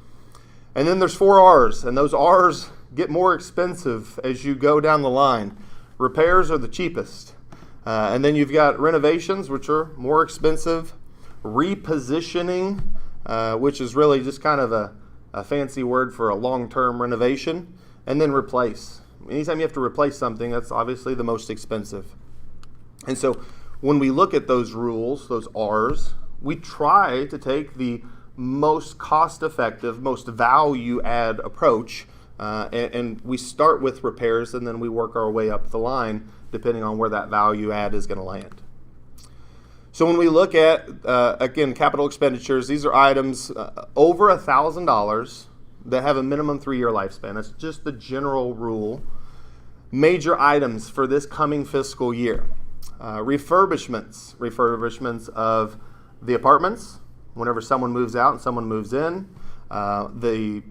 And then there's 4 R's, and those R's get more expensive as you go down the line. repairs are the cheapest. And then you've got renovations, which are more expensive. Repositioning, which is really just kind of a fancy word for a long-term renovation. And then replace. Anytime you have to replace something, that's obviously the most expensive. And so when we look at those rules, those R's, we try to take the most cost-effective, most value-add approach, and we start with repairs, and then we work our way up the line, depending on where that value-add is going to land. So when we look at, again, capital expenditures, these are items over $1,000 that have a minimum 3-year lifespan. That's just the general rule. Major items for this coming fiscal year. Refurbishments of the apartments, whenever someone moves out and someone moves in. The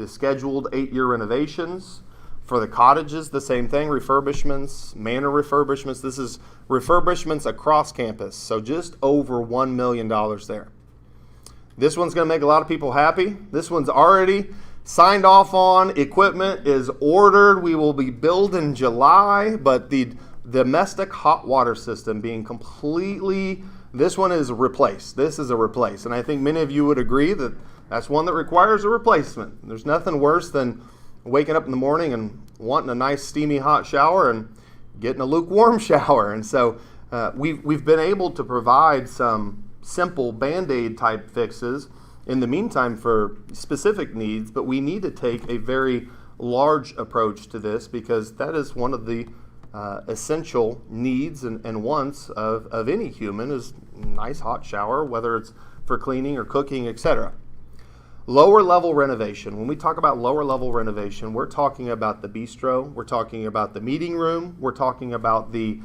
scheduled 8-year renovations. For the cottages, the same thing, refurbishments, manor refurbishments. This is refurbishments across campus, so just over $1 million there. This one's going to make a lot of people happy. This one's already signed off on. Equipment is ordered. We will be billed in July, but the domestic hot water system being completely, this one is replaced. This is a replace, and I think many of you would agree that that's one that requires a replacement. There's nothing worse than waking up in the morning and wanting a nice steamy hot shower and getting a lukewarm shower. And so we've been able to provide some simple Band-Aid type fixes in the meantime for specific needs, but we need to take a very large approach to this because that is one of the essential needs and wants of any human is a nice hot shower, whether it's for cleaning or cooking, etc. Lower level renovation. When we talk about lower level renovation, we're talking about the bistro, we're talking about the meeting room, we're talking about the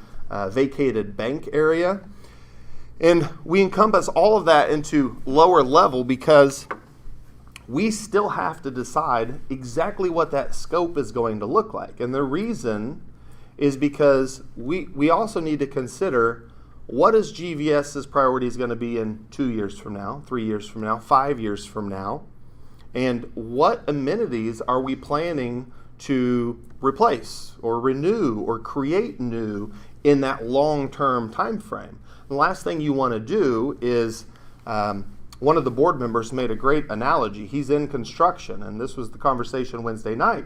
vacated bank area. And we encompass all of that into lower level because we still have to decide exactly what that scope is going to look like. And the reason is because we also need to consider what is GVS's priorities going to be in 2 years from now, 3 years from now, 5 years from now, and what amenities are we planning to replace or renew or create new in that long-term time frame. The last thing you want to do is, one of the board members made a great analogy. He's in construction, and this was the conversation Wednesday night,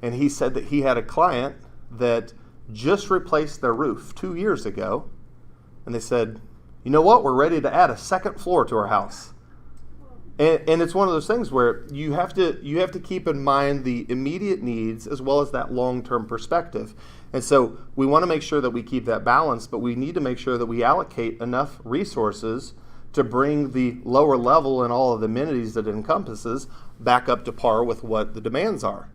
and he said that he had a client that just replaced their roof 2 years ago, and they said, you know what, we're ready to add a second floor to our house. And it's one of those things where you have to keep in mind the immediate needs as well as that long-term perspective. And so we want to make sure that we keep that balance, but we need to make sure that we allocate enough resources to bring the lower level and all of the amenities that it encompasses back up to par with what the demands are.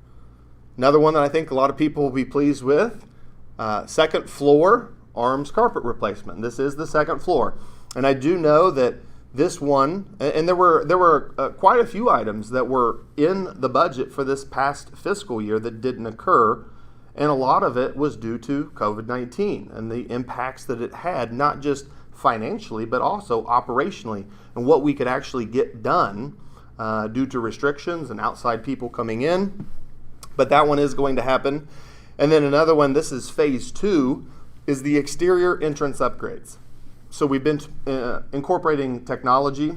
Another one that I think a lot of people will be pleased with, second floor arms carpet replacement. This is the second floor. And I do know that this one, and there were quite a few items that were in the budget for this past fiscal year that didn't occur, and a lot of it was due to COVID-19 and the impacts that it had, not just financially, but also operationally, and what we could actually get done due to restrictions and outside people coming in. But that one is going to happen. And then another one, this is phase 2, is the exterior entrance upgrades. So we've been incorporating technology,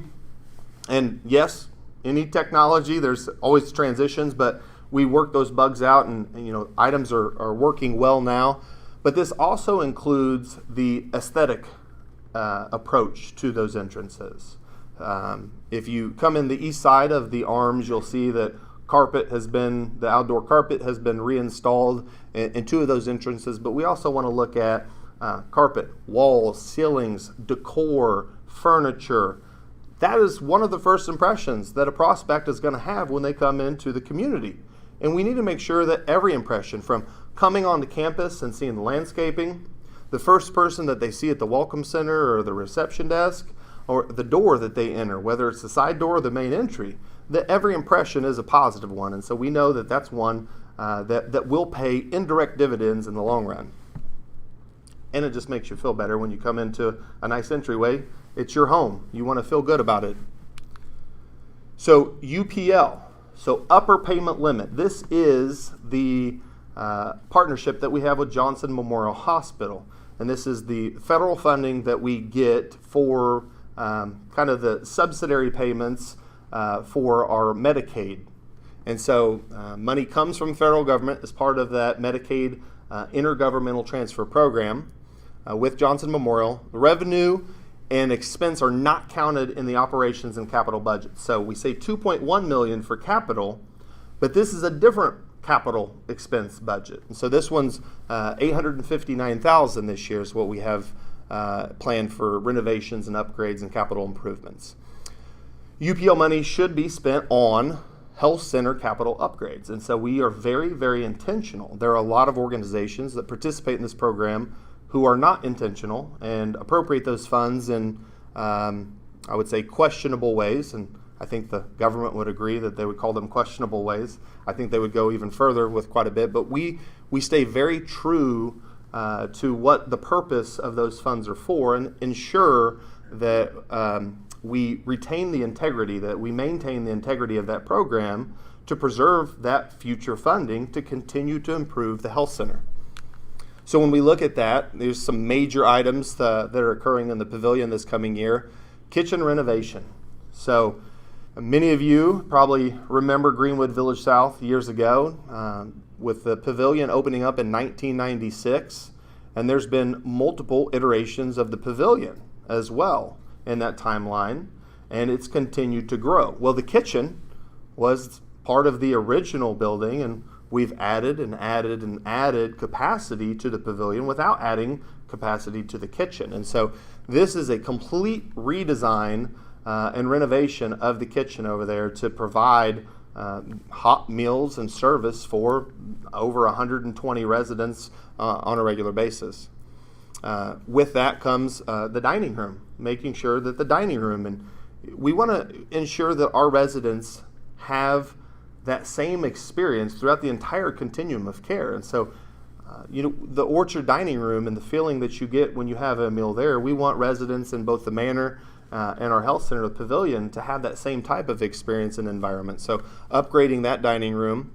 and yes, any technology, there's always transitions, but we work those bugs out, and items are working well now. But this also includes the aesthetic approach to those entrances. If you come in the east side of the arms, you'll see that the outdoor carpet has been reinstalled in 2 of those entrances, but we also want to look at carpet, walls, ceilings, decor, furniture. That is one of the first impressions that a prospect is going to have when they come into the community. And we need to make sure that every impression, from coming onto campus and seeing the landscaping, the first person that they see at the welcome center or the reception desk, or the door that they enter, whether it's the side door or the main entry, that every impression is a positive one. And so we know that that's one that will pay indirect dividends in the long run. And it just makes you feel better when you come into a nice entryway. It's your home. You want to feel good about it. So UPL, so upper payment limit. This is the partnership that we have with Johnson Memorial Hospital. And this is the federal funding that we get for kind of the subsidiary payments for our Medicaid. And so money comes from the federal government as part of that Medicaid intergovernmental transfer program with Johnson Memorial. The revenue and expense are not counted in the operations and capital budget. So we say $2.1 million for capital, but this is a different capital expense budget. And so this one's $859,000 this year is what we have planned for renovations and upgrades and capital improvements. UPL money should be spent on health center capital upgrades. And so we are very, very intentional. There are a lot of organizations that participate in this program who are not intentional and appropriate those funds in, I would say, questionable ways. And I think the government would agree that they would call them questionable ways. I think they would go even further with quite a bit. But we stay very true to what the purpose of those funds are for and ensure that we retain the integrity, that we maintain the integrity of that program to preserve that future funding to continue to improve the health center. So when we look at that, there's some major items that are occurring in the pavilion this coming year. Kitchen renovation. So many of you probably remember Greenwood Village South years ago with the pavilion opening up in 1996. And there's been multiple iterations of the pavilion as well in that timeline, and it's continued to grow. Well, the kitchen was part of the original building, and we've added and added and added capacity to the pavilion without adding capacity to the kitchen. And so this is a complete redesign and renovation of the kitchen over there to provide hot meals and service for over 120 residents on a regular basis. With that comes the dining room, making sure that the dining room, and we want to ensure that our residents have that same experience throughout the entire continuum of care. And so, the Orchard dining room and the feeling that you get when you have a meal there, we want residents in both the Manor and our health center, the pavilion, to have that same type of experience and environment. So upgrading that dining room.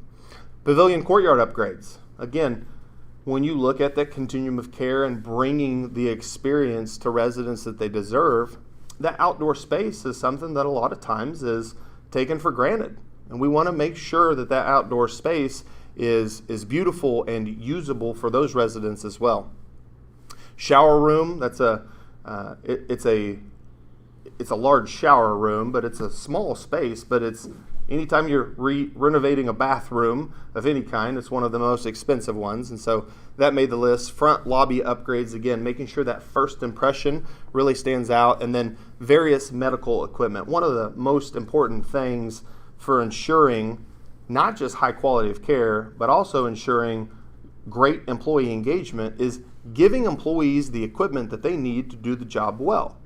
Pavilion courtyard upgrades. Again, when you look at that continuum of care and bringing the experience to residents that they deserve, that outdoor space is something that a lot of times is taken for granted. And we want to make sure that that outdoor space is beautiful and usable for those residents as well. Shower room, it's a large shower room, but it's a small space, but it's anytime you're renovating a bathroom of any kind, it's one of the most expensive ones. And so that made the list. Front lobby upgrades, again, making sure that first impression really stands out. And then various medical equipment. One of the most important things for ensuring not just high quality of care, but also ensuring great employee engagement is giving employees the equipment that they need to do the job well.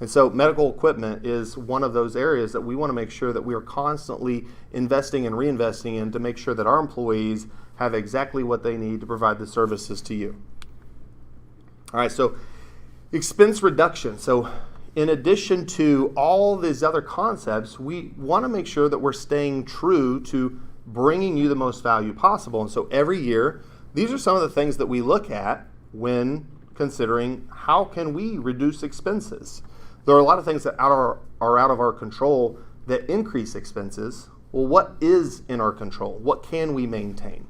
And so medical equipment is one of those areas that we want to make sure that we are constantly investing and reinvesting in to make sure that our employees have exactly what they need to provide the services to you. All right, so expense reduction. So in addition to all these other concepts, we want to make sure that we're staying true to bringing you the most value possible. And so every year, these are some of the things that we look at when considering how can we reduce expenses. There are a lot of things that are out of our control that increase expenses. Well, what is in our control? What can we maintain?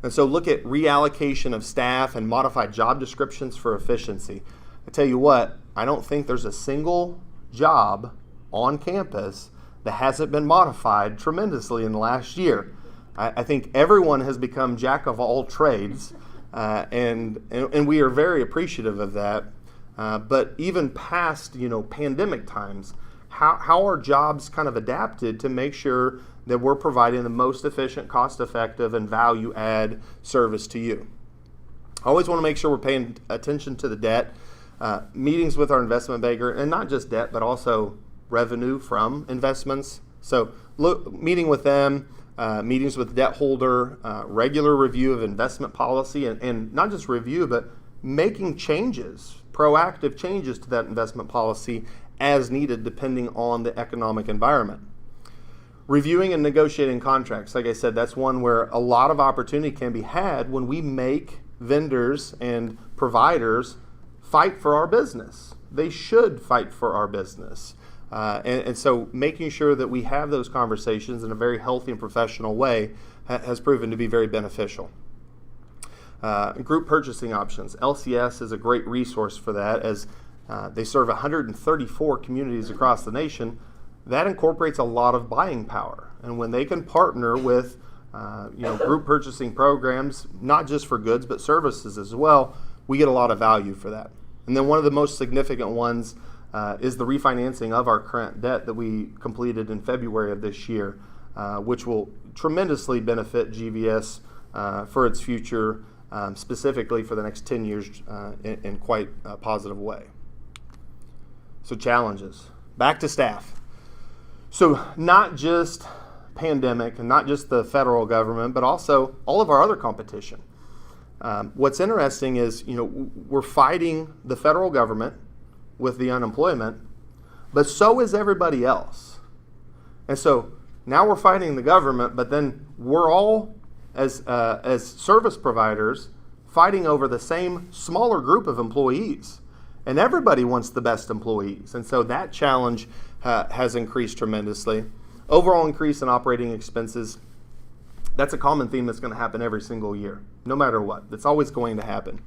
And so look at reallocation of staff and modified job descriptions for efficiency. I tell you what, I don't think there's a single job on campus that hasn't been modified tremendously in the last year. I think everyone has become jack of all trades, and we are very appreciative of that. But even past, pandemic times, how are jobs kind of adapted to make sure that we're providing the most efficient, cost-effective, and value-add service to you? I always want to make sure we're paying attention to the debt. Meetings with our investment banker, and not just debt, but also revenue from investments. So meeting with them, meetings with debt holder, regular review of investment policy, and not just review, but making changes, proactive changes to that investment policy as needed depending on the economic environment. Reviewing and negotiating contracts. Like I said, that's one where a lot of opportunity can be had when we make vendors and providers fight for our business. They should fight for our business. And so making sure that we have those conversations in a very healthy and professional way has proven to be very beneficial. Group purchasing options. LCS is a great resource for that, as they serve 134 communities across the nation. That incorporates a lot of buying power. And when they can partner with group purchasing programs, not just for goods, but services as well, we get a lot of value for that. And then one of the most significant ones is the refinancing of our current debt that we completed in February of this year, which will tremendously benefit GVS for its future, specifically for the next 10 years in quite a positive way. So challenges. Back to staff. So not just pandemic and not just the federal government, but also all of our other competition. What's interesting is, we're fighting the federal government with the unemployment, but so is everybody else. And so now we're fighting the government, but then we're all, as service providers, fighting over the same smaller group of employees. And everybody wants the best employees. And so that challenge has increased tremendously. Overall increase in operating expenses, that's a common theme that's going to happen every single year, no matter what. It's always going to happen.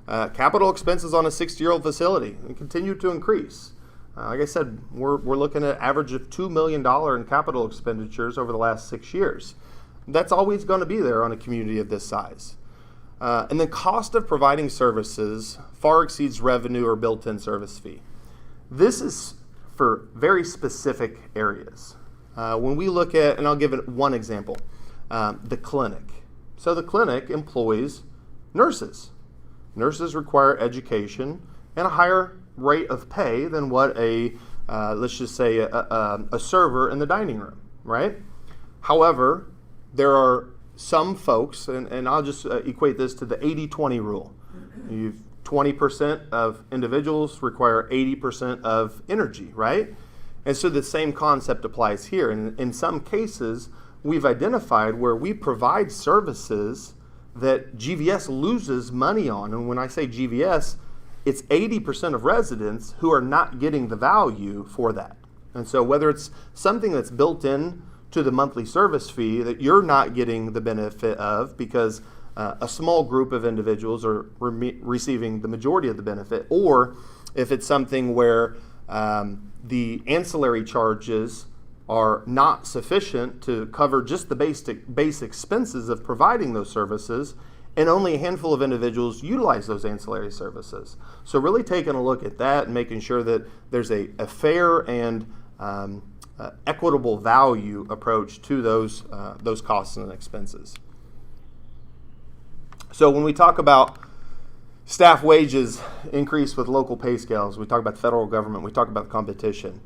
Capital expenses on a 60-year-old facility continue to increase. Like I said, we're looking at an average of $2 million in capital expenditures over the last 6 years. That's always going to be there on a community of this size. And the cost of providing services far exceeds revenue or built-in service fee. This is for very specific areas. When we look at, and I'll give it one example, the clinic. So the clinic employs nurses. Nurses require education and a higher rate of pay than what let's just say a server in the dining room, right? However, there are some folks, and I'll just equate this to the 80-20 rule. 20% of individuals require 80% of energy, right? And so the same concept applies here. And in some cases, we've identified where we provide services that GVS loses money on. And when I say GVS, it's 80% of residents who are not getting the value for that. And so whether it's something that's built in to the monthly service fee that you're not getting the benefit of because a small group of individuals are receiving the majority of the benefit, or if it's something where the ancillary charges are not sufficient to cover just the base expenses of providing those services, and only a handful of individuals utilize those ancillary services. So really taking a look at that and making sure that there's a fair and equitable value approach to those costs and expenses. So when we talk about staff wages increase with local pay scales, we talk about the federal government, we talk about competition.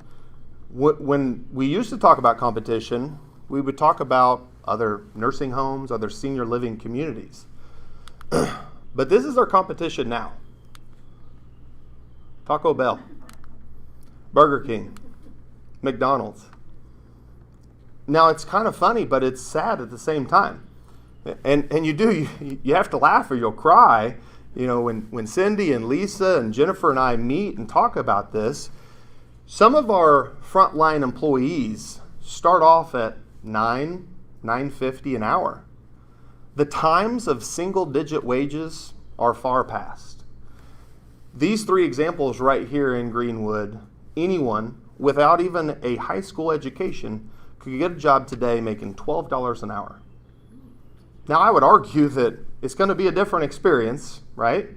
When we used to talk about competition, we would talk about other nursing homes, other senior living communities. But this is our competition now. Taco Bell, Burger King, McDonald's. Now it's kind of funny, but it's sad at the same time. And you have to laugh or you'll cry. When Cindy and Lisa and Jennifer and I meet and talk about this, some of our frontline employees start off at $9.50 an hour. The times of single-digit wages are far past. These three examples right here in Greenwood, anyone without even a high school education could get a job today making $12 an hour. Now, I would argue that it's going to be a different experience, right?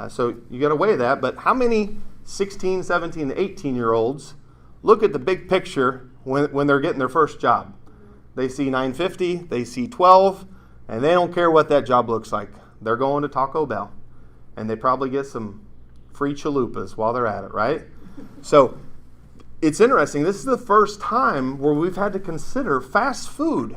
So you got to weigh that. But how many 16, 17, 18-year-olds look at the big picture when they're getting their first job? They see $9.50, they see $12, and they don't care what that job looks like. They're going to Taco Bell, and they probably get some free chalupas while they're at it, right? So it's interesting. This is the first time where we've had to consider fast food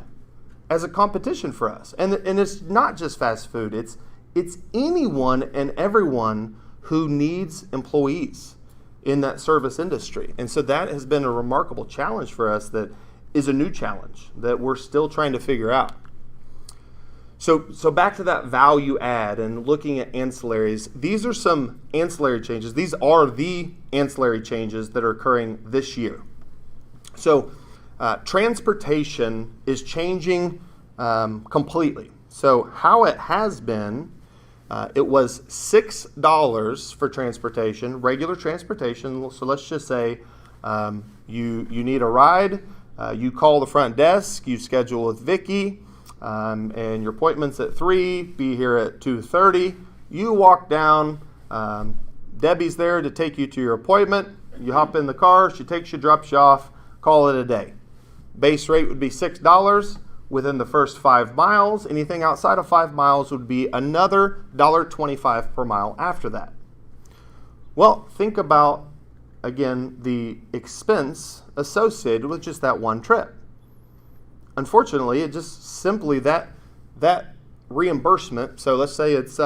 as a competition for us. And it's not just fast food. It's anyone and everyone who needs employees in that service industry. And so that has been a remarkable challenge for us, that is a new challenge that we're still trying to figure out. So back to that value add and looking at ancillaries. These are some ancillary changes. These are the ancillary changes that are occurring this year. So transportation is changing completely. So how it has been, it was $6 for transportation, regular transportation. So let's just say you need a ride, you call the front desk, you schedule with Vicki, and your appointment's at 3, be here at 2:30. You walk down, Debbie's there to take you to your appointment. You hop in the car, she takes you, drops you off, call it a day. Base rate would be $6 within the first 5 miles. Anything outside of 5 miles would be another $1.25 per mile after that. Well, think about, again, the expense associated with just that one trip. Unfortunately, it just simply that reimbursement, so let's say it's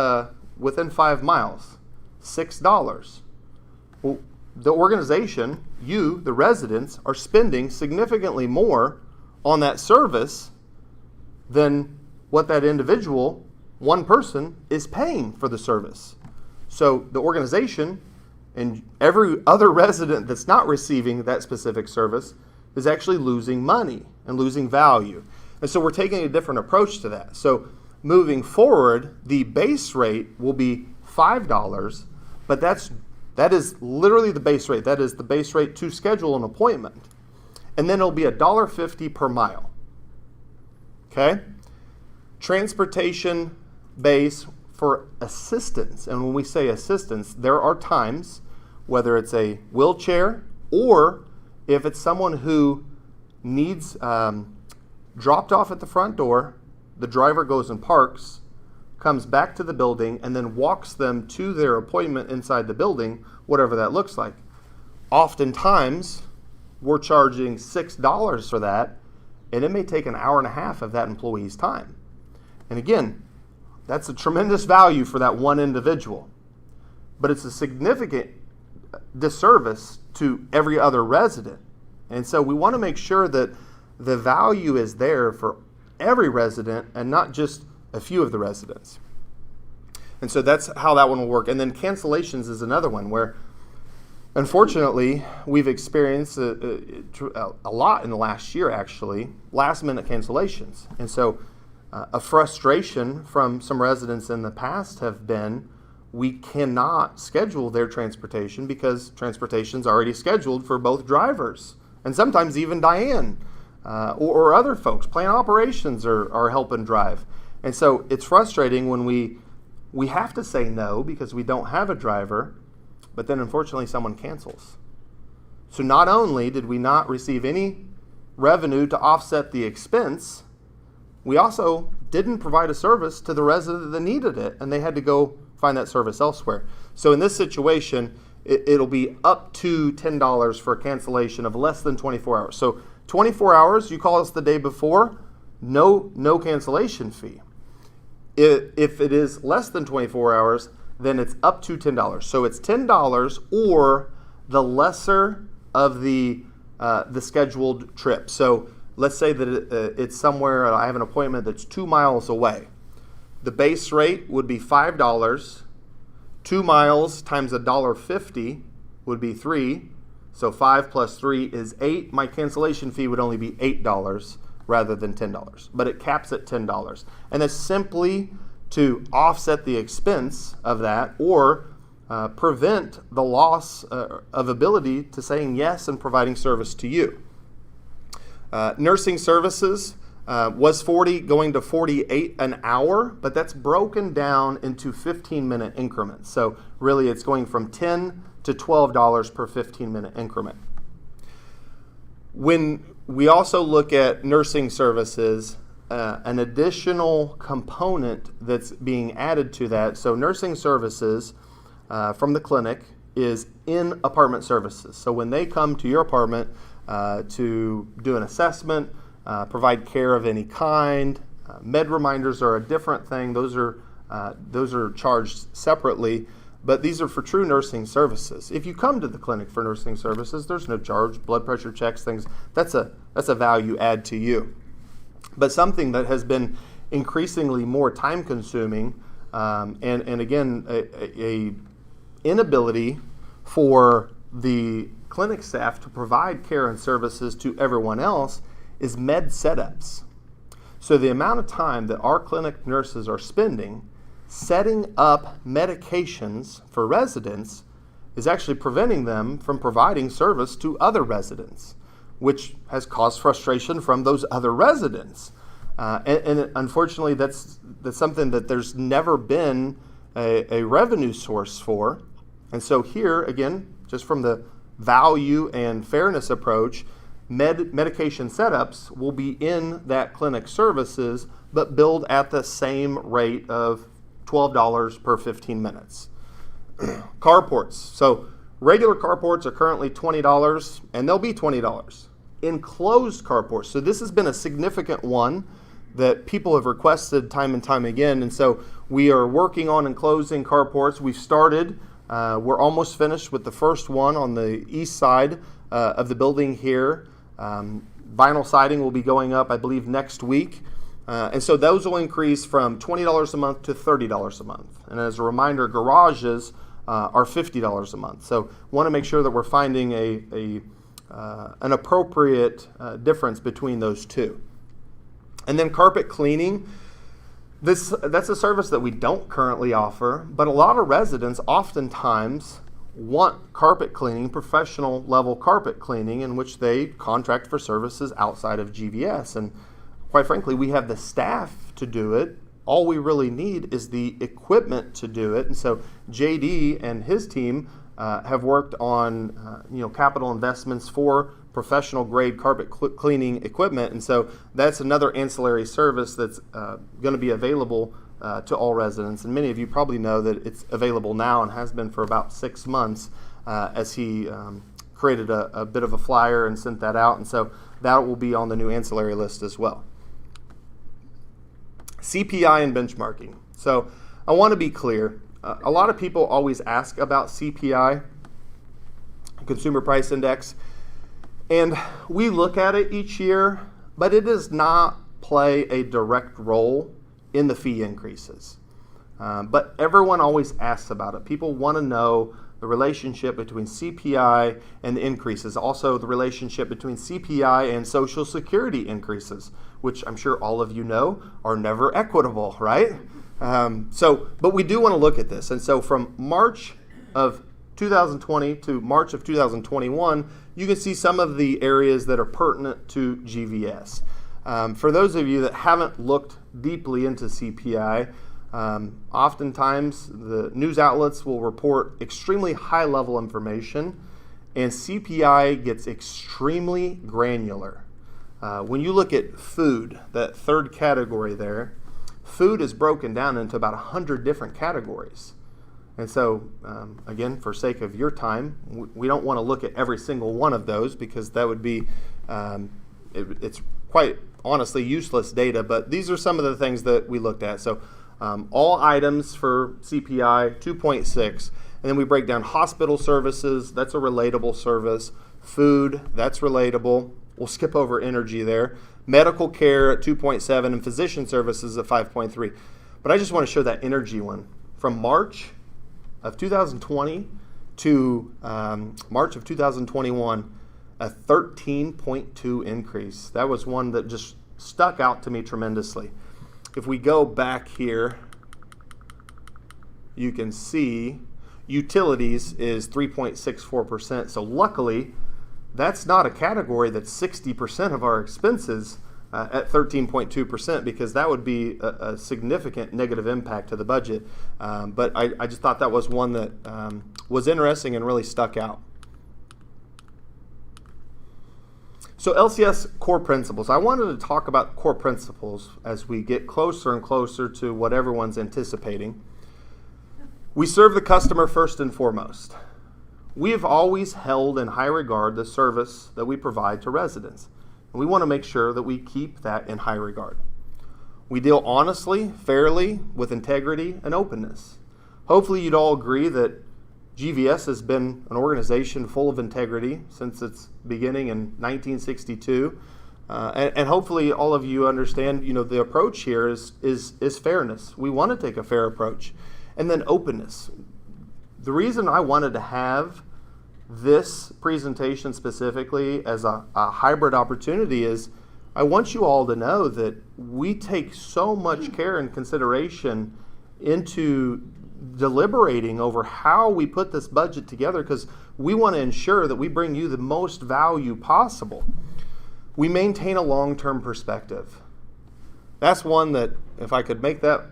within 5 miles, $6. Well, the organization, you, the residents, are spending significantly more on that service than what that individual, one person, is paying for the service. So the organization and every other resident that's not receiving that specific service is actually losing money and losing value. And so we're taking a different approach to that. So moving forward, the base rate will be $5, but that is literally the base rate. That is the base rate to schedule an appointment. And then it'll be $1.50 per mile. Okay? Transportation base for assistance. And when we say assistance, there are times, whether it's a wheelchair or if it's someone who needs dropped off at the front door, the driver goes and parks, comes back to the building, and then walks them to their appointment inside the building, whatever that looks like. Oftentimes, we're charging $6 for that, and it may take an hour and a half of that employee's time. And again, that's a tremendous value for that one individual. But it's a significant disservice to every other resident. And so we want to make sure that the value is there for every resident and not just a few of the residents. And so that's how that one will work. And then cancellations is another one where, unfortunately, we've experienced a lot in the last year, actually, last-minute cancellations. And so a frustration from some residents in the past have been we cannot schedule their transportation because transportation's already scheduled for both drivers. And sometimes even Diane or other folks, plant operations are helping drive. And so it's frustrating when we have to say no because we don't have a driver, but then unfortunately someone cancels. So not only did we not receive any revenue to offset the expense, we also didn't provide a service to the resident that needed it, and they had to go find that service elsewhere. So in this situation, it'll be up to $10 for a cancellation of less than 24 hours. So 24 hours, you call us the day before, no cancellation fee. If it is less than 24 hours, then it's up to $10. So it's $10 or the lesser of the scheduled trip. So let's say that it's somewhere, I have an appointment that's 2 miles away. The base rate would be $5. 2 miles times $1.50 would be $3. So 5 plus 3 is 8. My cancellation fee would only be $8 rather than $10. But it caps at $10. And it's simply to offset the expense of that or prevent the loss of ability to saying yes and providing service to you. Nursing services was $40 going to $48 an hour, but that's broken down into 15-minute increments. So really it's going from $10 to $12 per 15-minute increment. When we also look at nursing services, an additional component that's being added to that, so nursing services from the clinic is in-apartment services. So when they come to your apartment to do an assessment, provide care of any kind, med reminders are a different thing. Those are charged separately. but these are for true nursing services. If you come to the clinic for nursing services, there's no charge, blood pressure checks, things. That's a value add to you. But something that has been increasingly more time consuming, and again, a inability for the clinic staff to provide care and services to everyone else is med setups. So the amount of time that our clinic nurses are spending setting up medications for residents is actually preventing them from providing service to other residents, which has caused frustration from those other residents. And unfortunately, that's something that there's never been a revenue source for. And so here, again, just from the value and fairness approach, medication setups will be in that clinic services, but billed at the same rate of $12 per 15 minutes. Carports. So regular carports are currently $20, and they'll be $20. Enclosed carports. So this has been a significant one that people have requested time and time again, and so we are working on enclosing carports. We've started. We're almost finished with the first one on the east side of the building here. Vinyl siding will be going up, I believe, next week. And so those will increase from $20 a month to $30 a month. And as a reminder, garages are $50 a month. So want to make sure that we're finding an appropriate difference between those two. And then carpet cleaning. That's a service that we don't currently offer, but a lot of residents oftentimes want carpet cleaning, professional level carpet cleaning, in which they contract for services outside of GVS. And quite frankly, we have the staff to do it. All we really need is the equipment to do it. And so JD and his team have worked on capital investments for professional grade carpet cleaning equipment. And so that's another ancillary service that's going to be available to all residents. And many of you probably know that it's available now and has been for about 6 months as he created a bit of a flyer and sent that out. And so that will be on the new ancillary list as well. CPI and benchmarking. So I want to be clear. A lot of people always ask about CPI, Consumer Price Index, and we look at it each year, but it does not play a direct role in the fee increases. But everyone always asks about it. People want to know the relationship between CPI and the increases, also the relationship between CPI and Social Security increases, which I'm sure all of you know are never equitable, right? But we do want to look at this. And so from March of 2020 to March of 2021, you can see some of the areas that are pertinent to GVS. For those of you that haven't looked deeply into CPI, oftentimes the news outlets will report extremely high-level information, and CPI gets extremely granular. When you look at food, that third category there, food is broken down into about 100 different categories. And so, again, for sake of your time, we don't want to look at every single one of those because that would be, it's quite honestly useless data, but these are some of the things that we looked at. So all items for CPI, 2.6, and then we break down hospital services, that's a relatable service, food, that's relatable. We'll skip over energy there. Medical care at 2.7 and physician services at 5.3. But I just want to show that energy one. From March of 2020 to March of 2021, a 13.2 increase. That was one that just stuck out to me tremendously. If we go back here, you can see utilities is 3.64%. So luckily, that's not a category that's 60% of our expenses at 13.2%, because that would be a significant negative impact to the budget. But I just thought that was one that was interesting and really stuck out. So LCS core principles. I wanted to talk about core principles as we get closer and closer to what everyone's anticipating. We serve the customer first and foremost. We have always held in high regard the service that we provide to residents. And we want to make sure that we keep that in high regard. We deal honestly, fairly, with integrity and openness. hopefully you'd all agree that GVS has been an organization full of integrity since its beginning in 1962. And hopefully all of you understand, the approach here is fairness. We want to take a fair approach. And then openness. The reason I wanted to have this presentation specifically as a hybrid opportunity is I want you all to know that we take so much care and consideration into deliberating over how we put this budget together because we want to ensure that we bring you the most value possible. We maintain a long-term perspective. That's one that if I could make that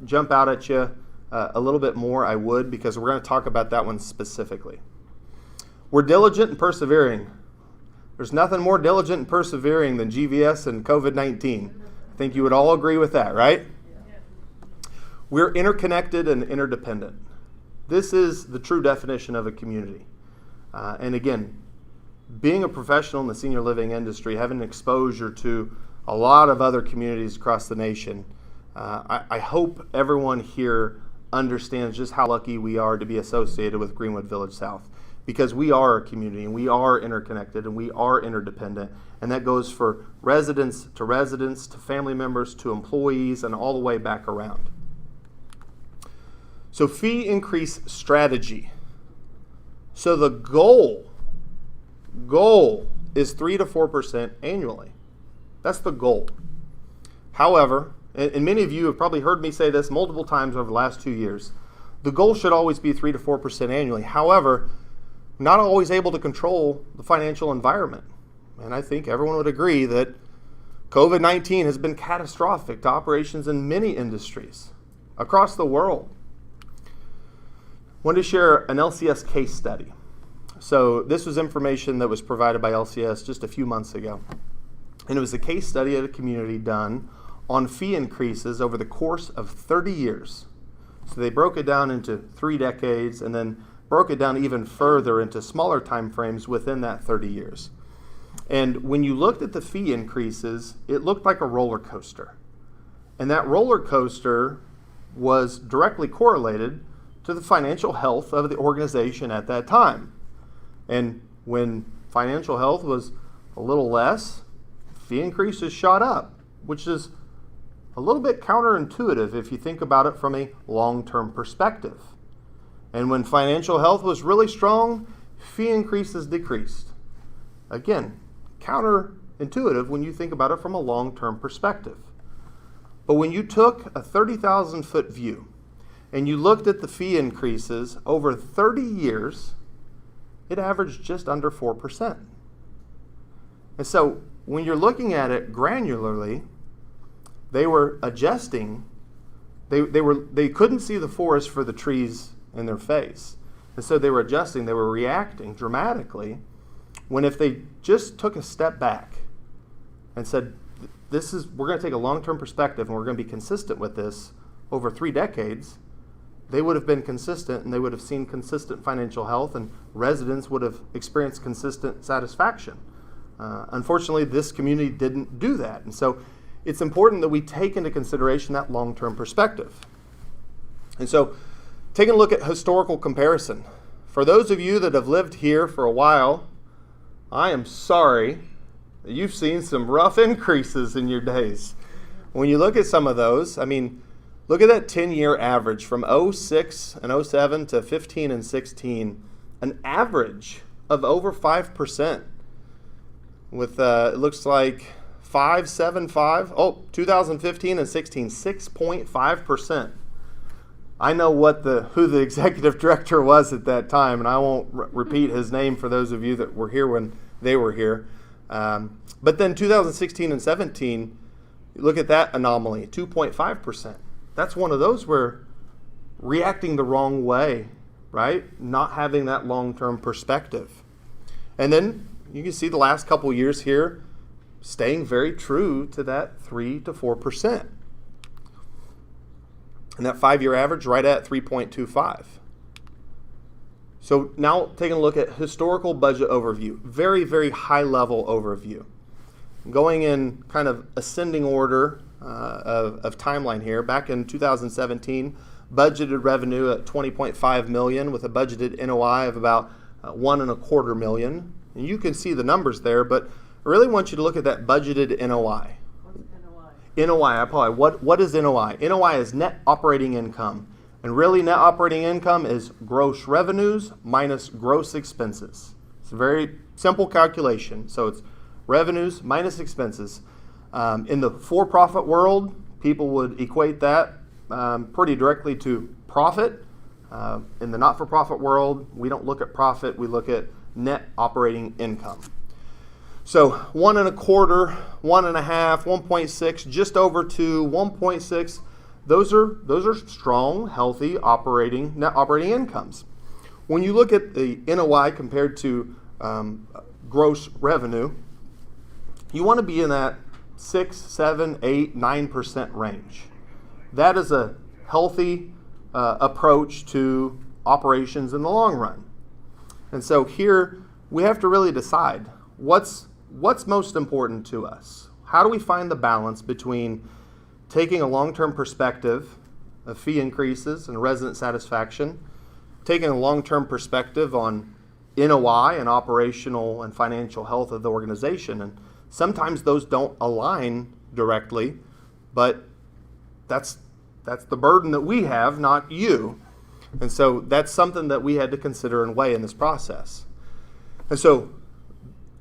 jump out at you a little bit more, I would, because we're going to talk about that one specifically. We're diligent and persevering. There's nothing more diligent and persevering than GVS and COVID-19. I think you would all agree with that, right? We're interconnected and interdependent. This is the true definition of a community. And again, being a professional in the senior living industry, having exposure to a lot of other communities across the nation, I hope everyone here understands just how lucky we are to be associated with Greenwood Village South, because we are a community and we are interconnected and we are interdependent, and that goes for residents, to family members, to employees, and all the way back around. So fee increase strategy. So the goal is 3 to 4% annually. That's the goal. However, and many of you have probably heard me say this multiple times over the last 2 years, the goal should always be 3 to 4% annually. However, not always able to control the financial environment. And I think everyone would agree that COVID-19 has been catastrophic to operations in many industries across the world. I wanted to share an LCS case study. So this was information that was provided by LCS just a few months ago. And it was a case study at a community done on fee increases over the course of 30 years. So they broke it down into 3 decades and then broke it down even further into smaller time frames within that 30 years. And when you looked at the fee increases, it looked like a roller coaster. And that roller coaster was directly correlated to the financial health of the organization at that time. And when financial health was a little less, fee increases shot up, which is a little bit counterintuitive if you think about it from a long-term perspective. And when financial health was really strong, fee increases decreased. Again, counterintuitive when you think about it from a long-term perspective. But when you took a 30,000-foot view and you looked at the fee increases over 30 years, it averaged just under 4%. And so when you're looking at it granularly, they were adjusting. They couldn't see the forest for the trees in their face. And so they were adjusting, they were reacting dramatically, when if they just took a step back and said, we're going to take a long-term perspective and we're going to be consistent with this over 3 decades, they would have been consistent and they would have seen consistent financial health and residents would have experienced consistent satisfaction. Unfortunately, this community didn't do that. And so it's important that we take into consideration that long-term perspective. And so taking a look at historical comparison. For those of you that have lived here for a while, I am sorry that you've seen some rough increases in your days. When you look at some of those, look at that 10-year average from 06 and 07 to 15 and 16, an average of over 5%. With, it looks like 5.75, 2015 and 16, 6.5%. I know who the executive director was at that time, and I won't repeat his name for those of you that were here when they were here. But then 2016 and 17, look at that anomaly, 2.5%. That's one of those where reacting the wrong way, right? Not having that long-term perspective. And then you can see the last couple years here staying very true to that 3 to 4%. And that 5-year average right at 3.25. So now taking a look at historical budget overview, very, very high level overview. Going in kind of ascending order of timeline here, back in 2017, budgeted revenue at $20.5 million with a budgeted NOI of about $1.25 million. And you can see the numbers there, but I really want you to look at that budgeted NOI. NOI, I apologize. What is NOI? NOI is net operating income. And really, net operating income is gross revenues minus gross expenses. It's a very simple calculation. So it's revenues minus expenses. In the for-profit world, people would equate that pretty directly to profit. In the not-for-profit world, we don't look at profit. We look at net operating income. So 1.25, 1.5, 1.6, just over 2, 1.6. Those are strong, healthy net operating incomes. When you look at the NOI compared to gross revenue, you want to be in that 6, 7, 8, 9% range. That is a healthy approach to operations in the long run. And so here we have to really decide what's most important to us. How do we find the balance between taking a long-term perspective of fee increases and resident satisfaction, taking a long-term perspective on NOI and operational and financial health of the organization? And sometimes those don't align directly, but that's the burden that we have, not you. And so that's something that we had to consider and weigh in this process. And so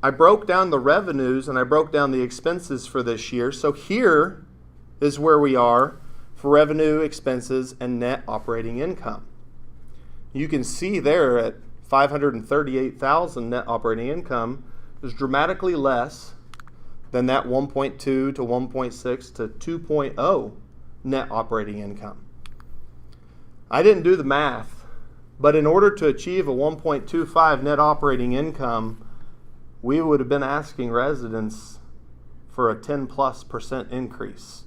I broke down the revenues and I broke down the expenses for this year. So here is where we are for revenue, expenses, and net operating income. You can see there at $538,000 net operating income is dramatically less than that 1.2 to 1.6 to 2.0 net operating income. I didn't do the math, but in order to achieve a 1.25 net operating income, we would have been asking residents for a 10+% increase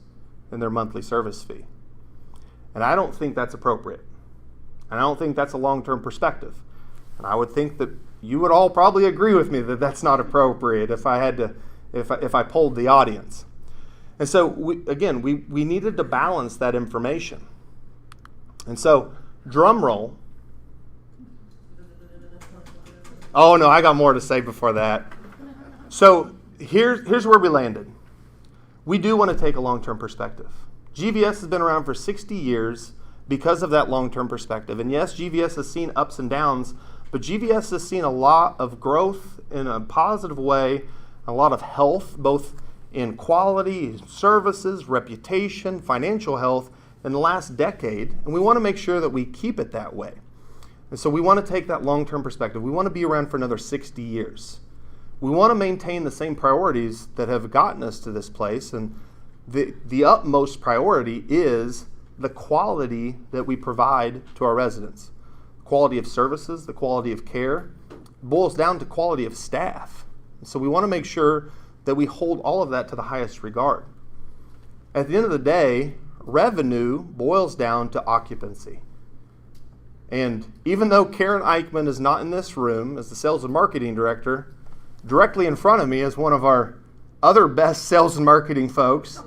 in their monthly service fee. And I don't think that's appropriate. And I don't think that's a long-term perspective. And I would think that you would all probably agree with me that that's not appropriate if I polled the audience. And so we needed to balance that information. And so, drum roll. Oh no, I got more to say before that. So here's where we landed. We do want to take a long-term perspective. GVS has been around for 60 years because of that long-term perspective. And yes, GVS has seen ups and downs, but GVS has seen a lot of growth in a positive way, a lot of health, both in quality, services, reputation, financial health in the last decade. And we want to make sure that we keep it that way. And so we want to take that long-term perspective. We want to be around for another 60 years. We want to maintain the same priorities that have gotten us to this place. And the utmost priority is the quality that we provide to our residents. Quality of services, the quality of care, boils down to quality of staff. So we want to make sure that we hold all of that to the highest regard. At the end of the day, revenue boils down to occupancy. And even though Karen Eichman is not in this room as the sales and marketing director, directly in front of me is one of our other best sales and marketing folks,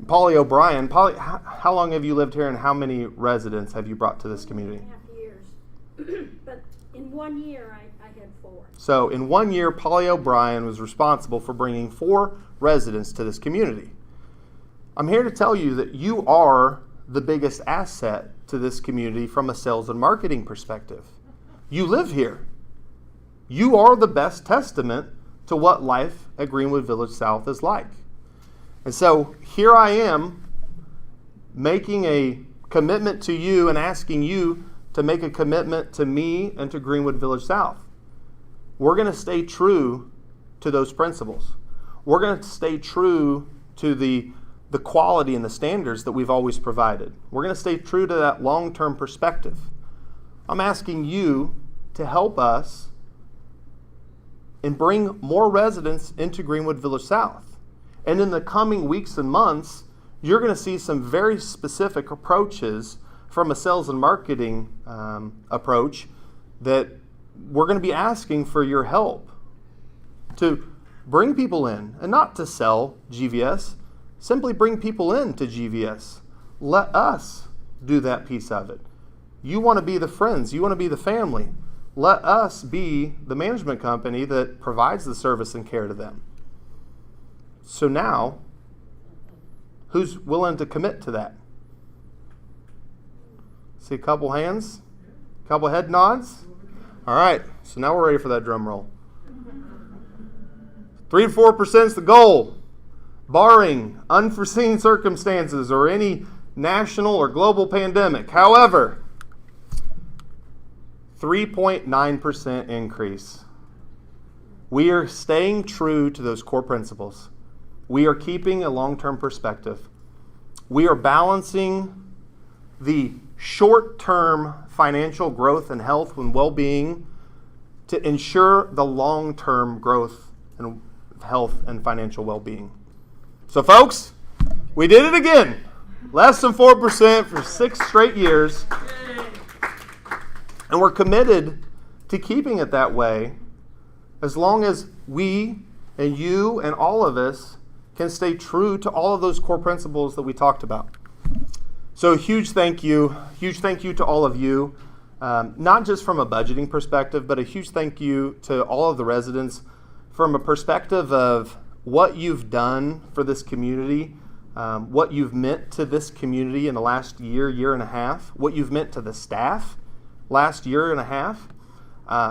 Polly O'Brien. Polly, how long have you lived here and how many residents have you brought to this community? 2.5 years. But in 1 year, I had 4. So in 1 year, Polly O'Brien was responsible for bringing 4 residents to this community. I'm here to tell you that you are the biggest asset to this community from a sales and marketing perspective. You live here. You are the best testament to what life at Greenwood Village South is like. And so here I am making a commitment to you and asking you to make a commitment to me and to Greenwood Village South. We're going to stay true to those principles. We're going to stay true to the quality and the standards that we've always provided. We're going to stay true to that long-term perspective. I'm asking you to help us and bring more residents into Greenwood Village South. And in the coming weeks and months, you're going to see some very specific approaches from a sales and marketing approach that we're going to be asking for your help to bring people in, and not to sell GVS, simply bring people in to GVS. Let us do that piece of it. You want to be the friends. You want to be the family. Let us be the management company that provides the service and care to them. So now, who's willing to commit to that? See a couple hands? A couple head nods? All right, so now we're ready for that drum roll. 3 to 4% is the goal, barring unforeseen circumstances or any national or global pandemic. However, 3.9% increase. We are staying true to those core principles. We are keeping a long-term perspective. We are balancing the short-term financial growth and health and well-being to ensure the long-term growth and health and financial well-being. So folks, we did it again. Less than 4% for 6 straight years. And we're committed to keeping it that way as long as we and you and all of us can stay true to all of those core principles that we talked about. So huge thank you to all of you, not just from a budgeting perspective, but a huge thank you to all of the residents from a perspective of what you've done for this community, what you've meant to this community in the last year and a half, what you've meant to the staff last year and a half.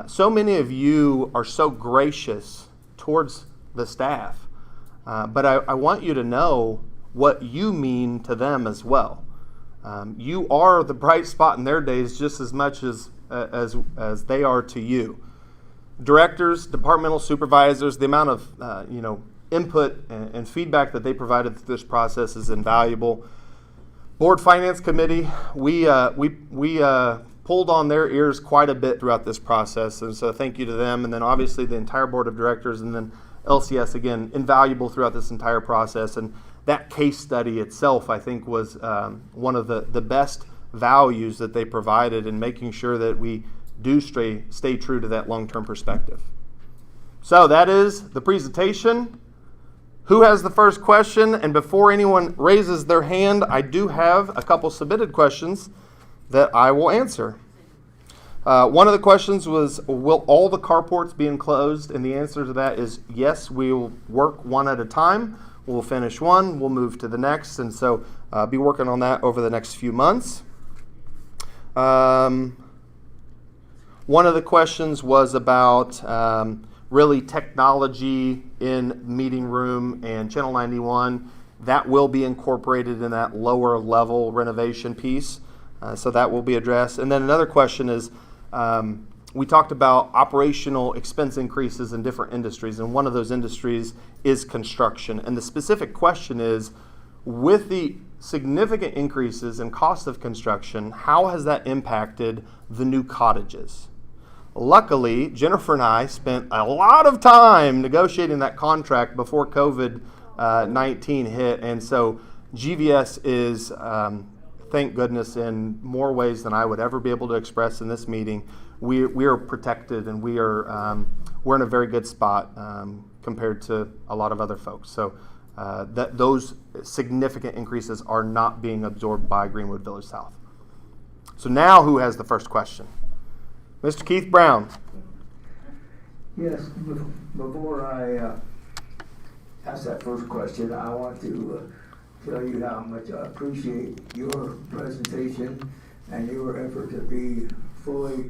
So many of you are so gracious towards the staff, but I want you to know what you mean to them as well. You are the bright spot in their days just as much as they are to you. Directors, departmental supervisors, the amount of input and feedback that they provided through this process is invaluable. Board Finance Committee, we pulled on their ears quite a bit throughout this process, and so thank you to them. And then obviously the entire board of directors, and then LCS, again, invaluable throughout this entire process. And that case study itself, I think, was one of the best values that they provided in making sure that we do stay true to that long-term perspective. So that is the presentation. Who has the first question? And before anyone raises their hand, I do have a couple submitted questions that I will answer. One of the questions was, will all the carports be enclosed? And the answer to that is yes, we will work one at a time. We'll finish one, we'll move to the next, and so be working on that over the next few months. One of the questions was about really technology in meeting room and Channel 91. That will be incorporated in that lower level renovation piece. So that will be addressed. And then another question is, we talked about operational expense increases in different industries, and one of those industries is construction. And the specific question is, with the significant increases in cost of construction, how has that impacted the new cottages? Luckily, Jennifer and I spent a lot of time negotiating that contract before COVID-19 hit, and so GVS is, thank goodness, in more ways than I would ever be able to express in this meeting. We are protected, and we're in a very good spot compared to a lot of other folks. So those significant increases are not being absorbed by Greenwood Village South. So now, who has the first question? Mr. Keith Brown. Yes, before I ask that first question, I want to tell you how much I appreciate your presentation and your effort to be fully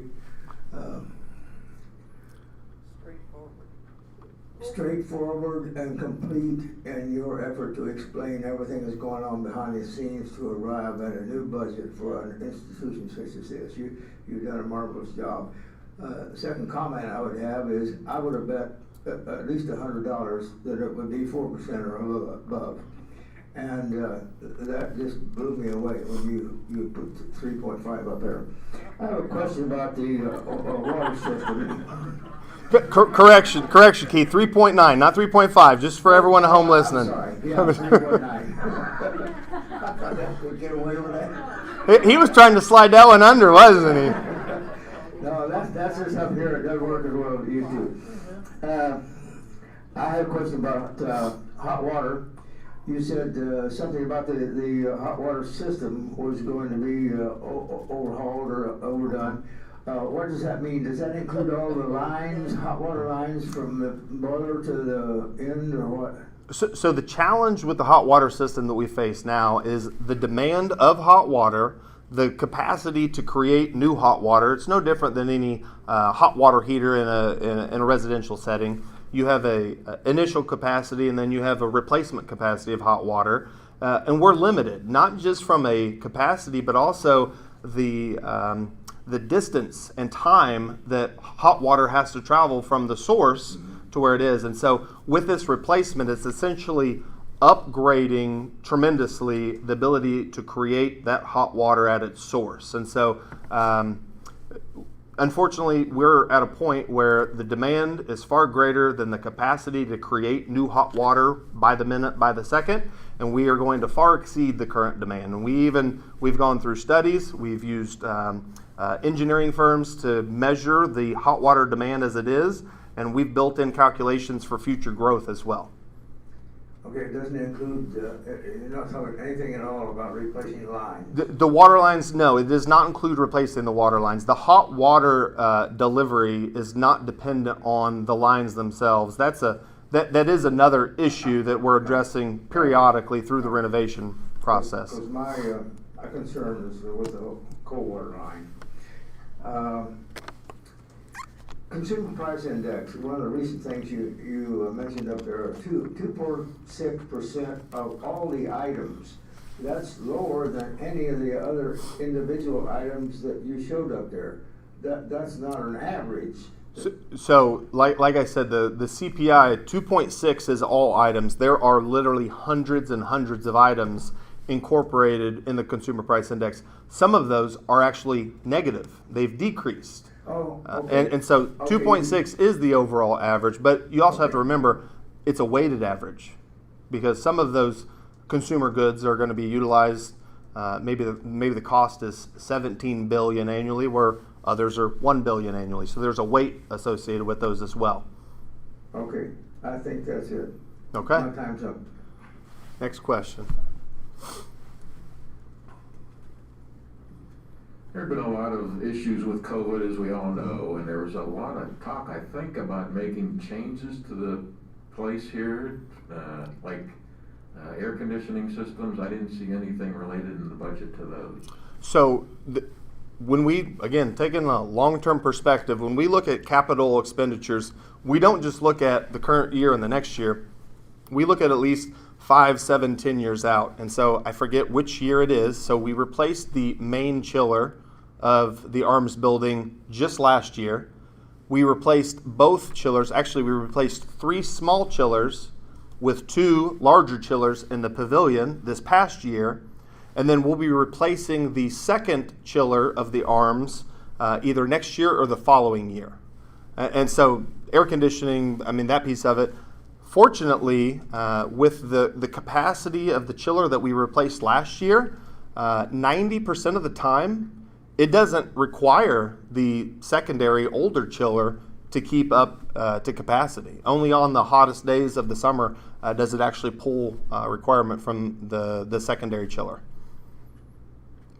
straightforward and complete in your effort to explain everything that's going on behind the scenes to arrive at a new budget for an institution such as this. You've done a marvelous job. Second comment I would have is I would have bet at least $100 that it would be 4% or above. And that just blew me away when you put 3.5 up there. I have a question about the water system. Correction, Keith. 3.9, not 3.5. Just for everyone at home listening. I'm sorry. Yeah, 3.9. I thought that would get away with that. He was trying to slide that one under, wasn't he? No, that's just up here. It doesn't work as well as it used to. I have a question about hot water. You said something about the hot water system was going to be overhauled or overdone. What does that mean? Does that include all the lines, hot water lines from the boiler to the end, or what? So the challenge with the hot water system that we face now is the demand of hot water, the capacity to create new hot water. It's no different than any hot water heater in a residential setting. You have a initial capacity, and then you have a replacement capacity of hot water, and we're limited not just from a capacity, but also the distance and time that hot water has to travel from the source to where it is. And so with this replacement, it's essentially upgrading tremendously the ability to create that hot water at its source. And so unfortunately, we're at a point where the demand is far greater than the capacity to create new hot water by the minute, by the second, and we are going to far exceed the current demand. And we've gone through studies, we've used engineering firms to measure the hot water demand as it is, and we've built in calculations for future growth as well. Okay, it doesn't include, you're not talking anything at all about replacing lines? The water lines, no, it does not include replacing the water lines. The hot water delivery is not dependent on the lines themselves. That is another issue that we're addressing periodically through the renovation process. Because my concern is with the cold water line. Consumer Price Index, one of the recent things you mentioned up there, 2.6% of all the items. That's lower than any of the other individual items that you showed up there. That's not an average. So like I said, the CPI 2.6 is all items. There are literally hundreds and hundreds of items incorporated in the Consumer Price Index. Some of those are actually negative. They've decreased. Oh, okay. And so 2.6 is the overall average, but you also have to remember it's a weighted average because some of those consumer goods are going to be utilized. Maybe the cost is $17 billion annually, where others are $1 billion annually. So there's a weight associated with those as well. Okay, I think that's it. Okay. My time's up. Next question. There have been a lot of issues with COVID, as we all know, and there was a lot of talk, I think, about making changes to the place here, like air conditioning systems. I didn't see anything related in the budget to those. So when we, again, taking a long-term perspective, when we look at capital expenditures, we don't just look at the current year and the next year. We look at least 5, 7, 10 years out. And so I forget which year it is. So we replaced the main chiller of the Arms building just last year. We replaced both chillers. Actually, we replaced 3 small chillers with 2 larger chillers in the pavilion this past year. And then we'll be replacing the second chiller of the Arms either next year or the following year. And so air conditioning, I mean, that piece of it, fortunately, with the capacity of the chiller that we replaced last year, 90% of the time, it doesn't require the secondary older chiller to keep up to capacity. Only on the hottest days of the summer does it actually pull requirement from the secondary chiller.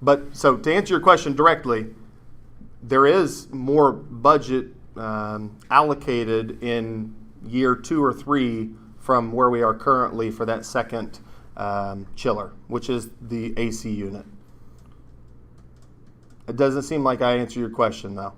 But so to answer your question directly, there is more budget allocated in year 2 or 3 from where we are currently for that second chiller, which is the AC unit. It doesn't seem like I answered your question, though.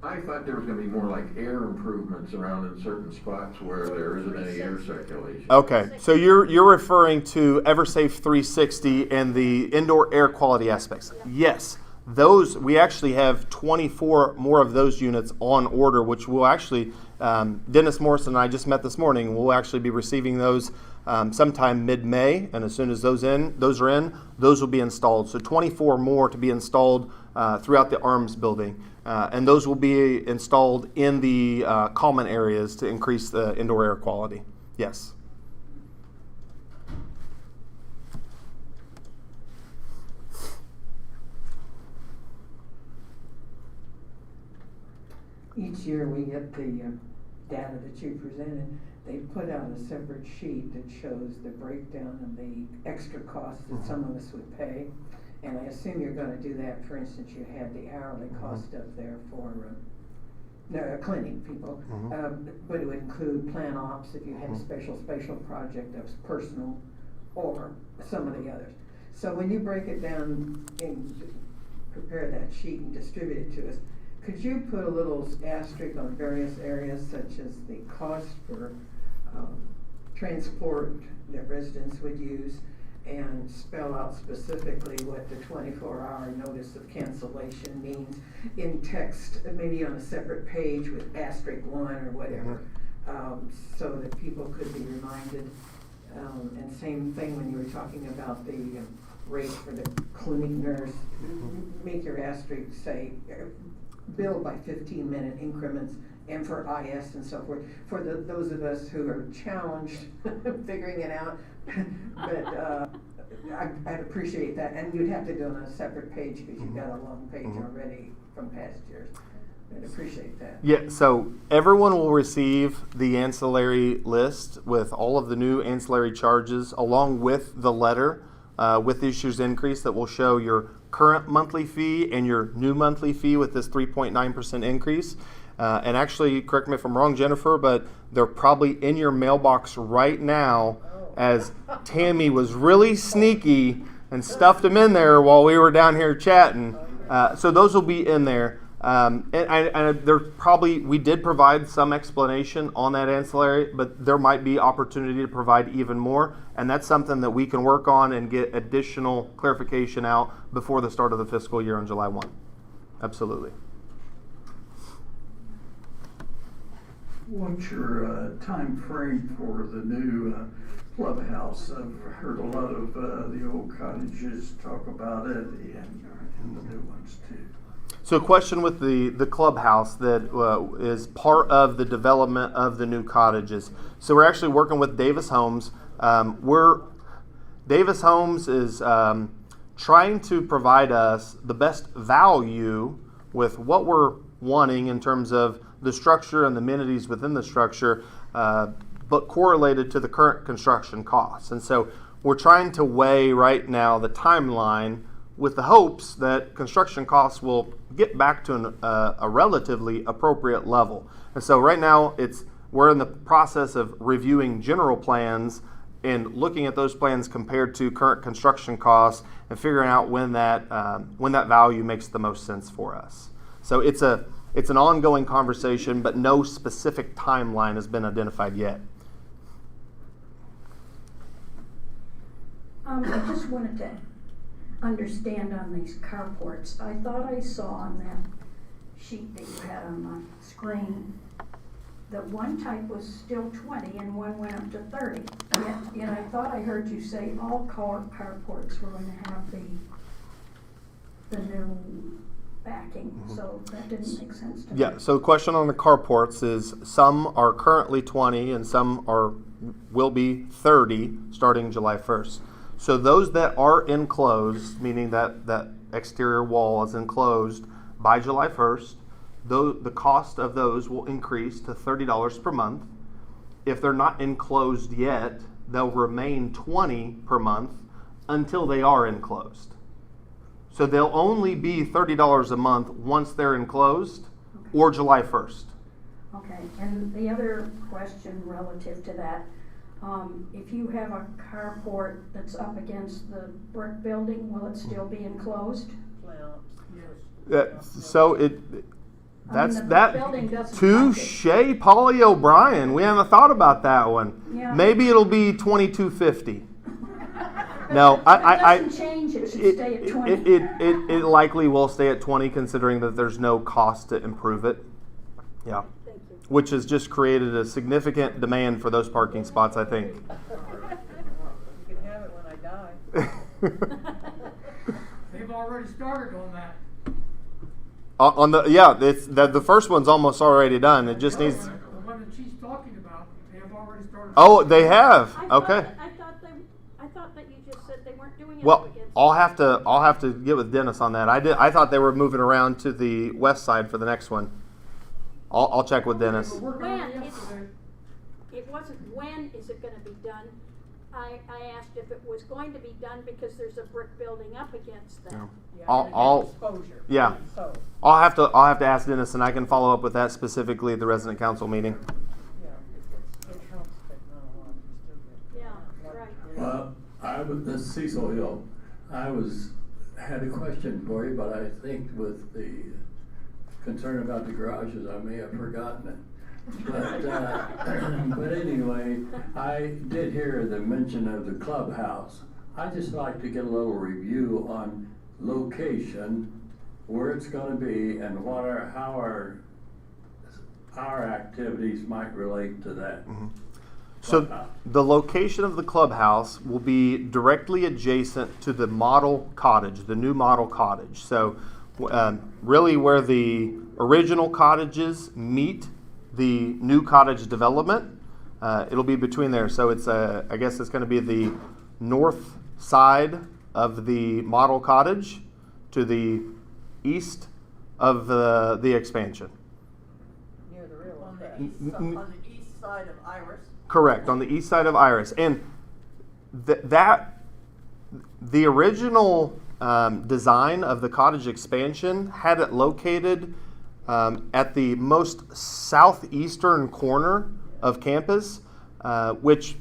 I thought there was going to be more like air improvements around in certain spots where there isn't any air circulation. Okay, so you're referring to EverSafe 360 and the indoor air quality aspects. Yes, those, we actually have 24 more of those units on order, which will actually, Dennis Morrison and I just met this morning. We'll actually be receiving those sometime mid-May, and as soon as those are in, those will be installed. So 24 more to be installed throughout the Arms building, and those will be installed in the common areas to increase the indoor air quality. Yes. Each year we get the data that you presented, they put out a separate sheet that shows the breakdown of the extra costs that some of us would pay. And I assume you're gonna do that, for instance, you had the hourly cost up there for, cleaning people. But it would include plan ops if you had a special project that was personal, or some of the others. So when you break it down and prepare that sheet and distribute it to us, could you put a little asterisk on various areas such as the cost for transport that residents would use, and spell out specifically what the 24-hour notice of cancellation means in text, maybe on a separate page with asterisk 1 or whatever, so that people could be reminded. And same thing when you were talking about the rate for the clinic nurse, make your asterisk say bill by 15-minute increments, and for IS and so forth, for those of us who are challenged figuring it out. But I'd appreciate that, and you'd have to do it on a separate page because you've got a long page already from past years. I'd appreciate that. Yeah, so everyone will receive the ancillary list with all of the new ancillary charges, along with the letter with this year's increase that will show your current monthly fee and your new monthly fee with this 3.9% increase. And actually, correct me if I'm wrong, Jennifer, but they're probably in your mailbox right now, as Tammy was really sneaky and stuffed them in there while we were down here chatting. So those will be in there. And we did provide some explanation on that ancillary, but there might be opportunity to provide even more. And that's something that we can work on and get additional clarification out before the start of the fiscal year on July 1. Absolutely. What's your time frame for the new clubhouse? I've heard a lot of the old cottages talk about it, and the new ones too. So a question with the clubhouse that is part of the development of the new cottages. So we're actually working with Davis Homes. Davis Homes is trying to provide us the best value with what we're wanting in terms of the structure and the amenities within the structure, but correlated to the current construction costs. And so we're trying to weigh right now the timeline with the hopes that construction costs will get back to a relatively appropriate level. And so right now we're in the process of reviewing general plans and looking at those plans compared to current construction costs and figuring out when that value makes the most sense for us. So it's an ongoing conversation, but no specific timeline has been identified yet. I just wanted to understand on these carports. I thought I saw on that sheet that you had on the screen that one type was still 20 and one went up to 30. Yet I thought I heard you say all carports were going to have the new backing, so that didn't make sense to me. Yeah, so the question on the carports is some are currently 20 and some will be 30 starting July 1st. So those that are enclosed, meaning that exterior wall is enclosed by July 1st, the cost of those will increase to $30 per month. If they're not enclosed yet, they'll remain $20 per month until they are enclosed. So they'll only be $30 a month once they're enclosed, or July 1st. Okay, and the other question relative to that, if you have a carport that's up against the brick building, will it still be enclosed? Well, Touche, Polly O'Brien. We haven't thought about that one. Yeah. Maybe it'll be $22.50. No, It doesn't change. It should stay at 20. It likely will stay at 20, considering that there's no cost to improve it. Yeah. Thank you. Which has just created a significant demand for those parking spots, I think. You can have it when I die. They've already started on that. The first one's almost already done. It just needs. The one that she's talking about, they have already started. Oh, they have. Okay. I thought that you just said they weren't doing it. Well, I'll have to get with Dennis on that. I thought they were moving around to the west side for the next one. I'll check with Dennis. We were working on it When it's- yesterday. It wasn't when is it gonna be done. I asked if it was going to be done because there's a brick building up against that. Yeah. Yeah, I'll- and I'll- exposure. yeah. So, I'll have to ask Dennis, and I can follow up with that specifically at the resident council meeting. yeah, it helps technology still get. Yeah, right. Well, this is Cecil Hill. Had a question for you, but I think with the concern about the garages, I may have forgotten it. But anyway, I did hear the mention of the clubhouse. I'd just like to get a little review on location, where it's gonna be, and how our activities might relate to that. So the location of the clubhouse will be directly adjacent to the model cottage, the new model cottage. So really where the original cottages meet the new cottage development, it'll be between there. So it's I guess it's going to be the north side of the model cottage to the east of the expansion. Near the real On estate. on the east side of Iris. Correct, on the east side of Iris. And the original design of the cottage expansion had it located at the most southeastern corner of campus, which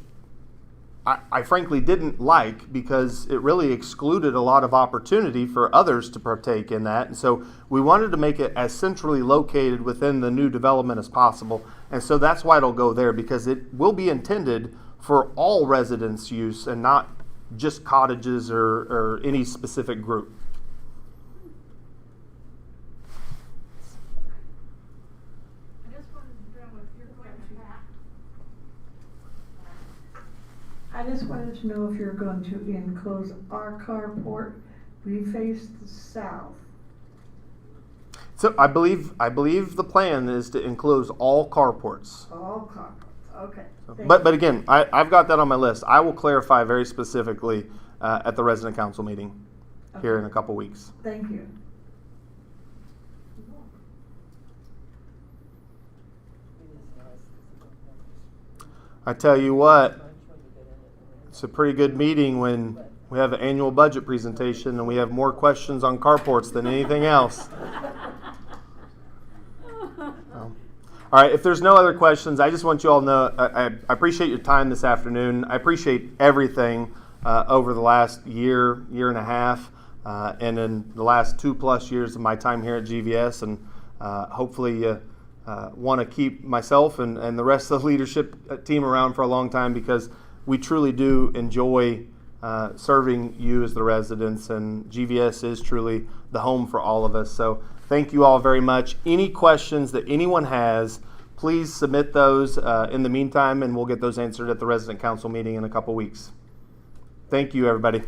I frankly didn't like because it really excluded a lot of opportunity for others to partake in that. And so we wanted to make it as centrally located within the new development as possible. And so that's why it'll go there, because it will be intended for all residents' use and not just cottages or any specific group. I just wanted to know if you're going to enclose our carport. We face the south. So I believe the plan is to enclose all carports. All carports, okay. But again, I've got that on my list. I will clarify very specifically at the resident council meeting here in a couple weeks. Thank you. I tell you what, it's a pretty good meeting when we have an annual budget presentation and we have more questions on carports than anything else. All right, if there's no other questions, I just want you all to know I appreciate your time this afternoon. I appreciate everything over the last year and a half, and in the last 2+ years of my time here at GVS, and hopefully you want to keep myself and the rest of the leadership team around for a long time, because we truly do enjoy serving you as the residents, and GVS is truly the home for all of us. So thank you all very much. Any questions that anyone has, please submit those in the meantime, and we'll get those answered at the resident council meeting in a couple weeks. Thank you, everybody.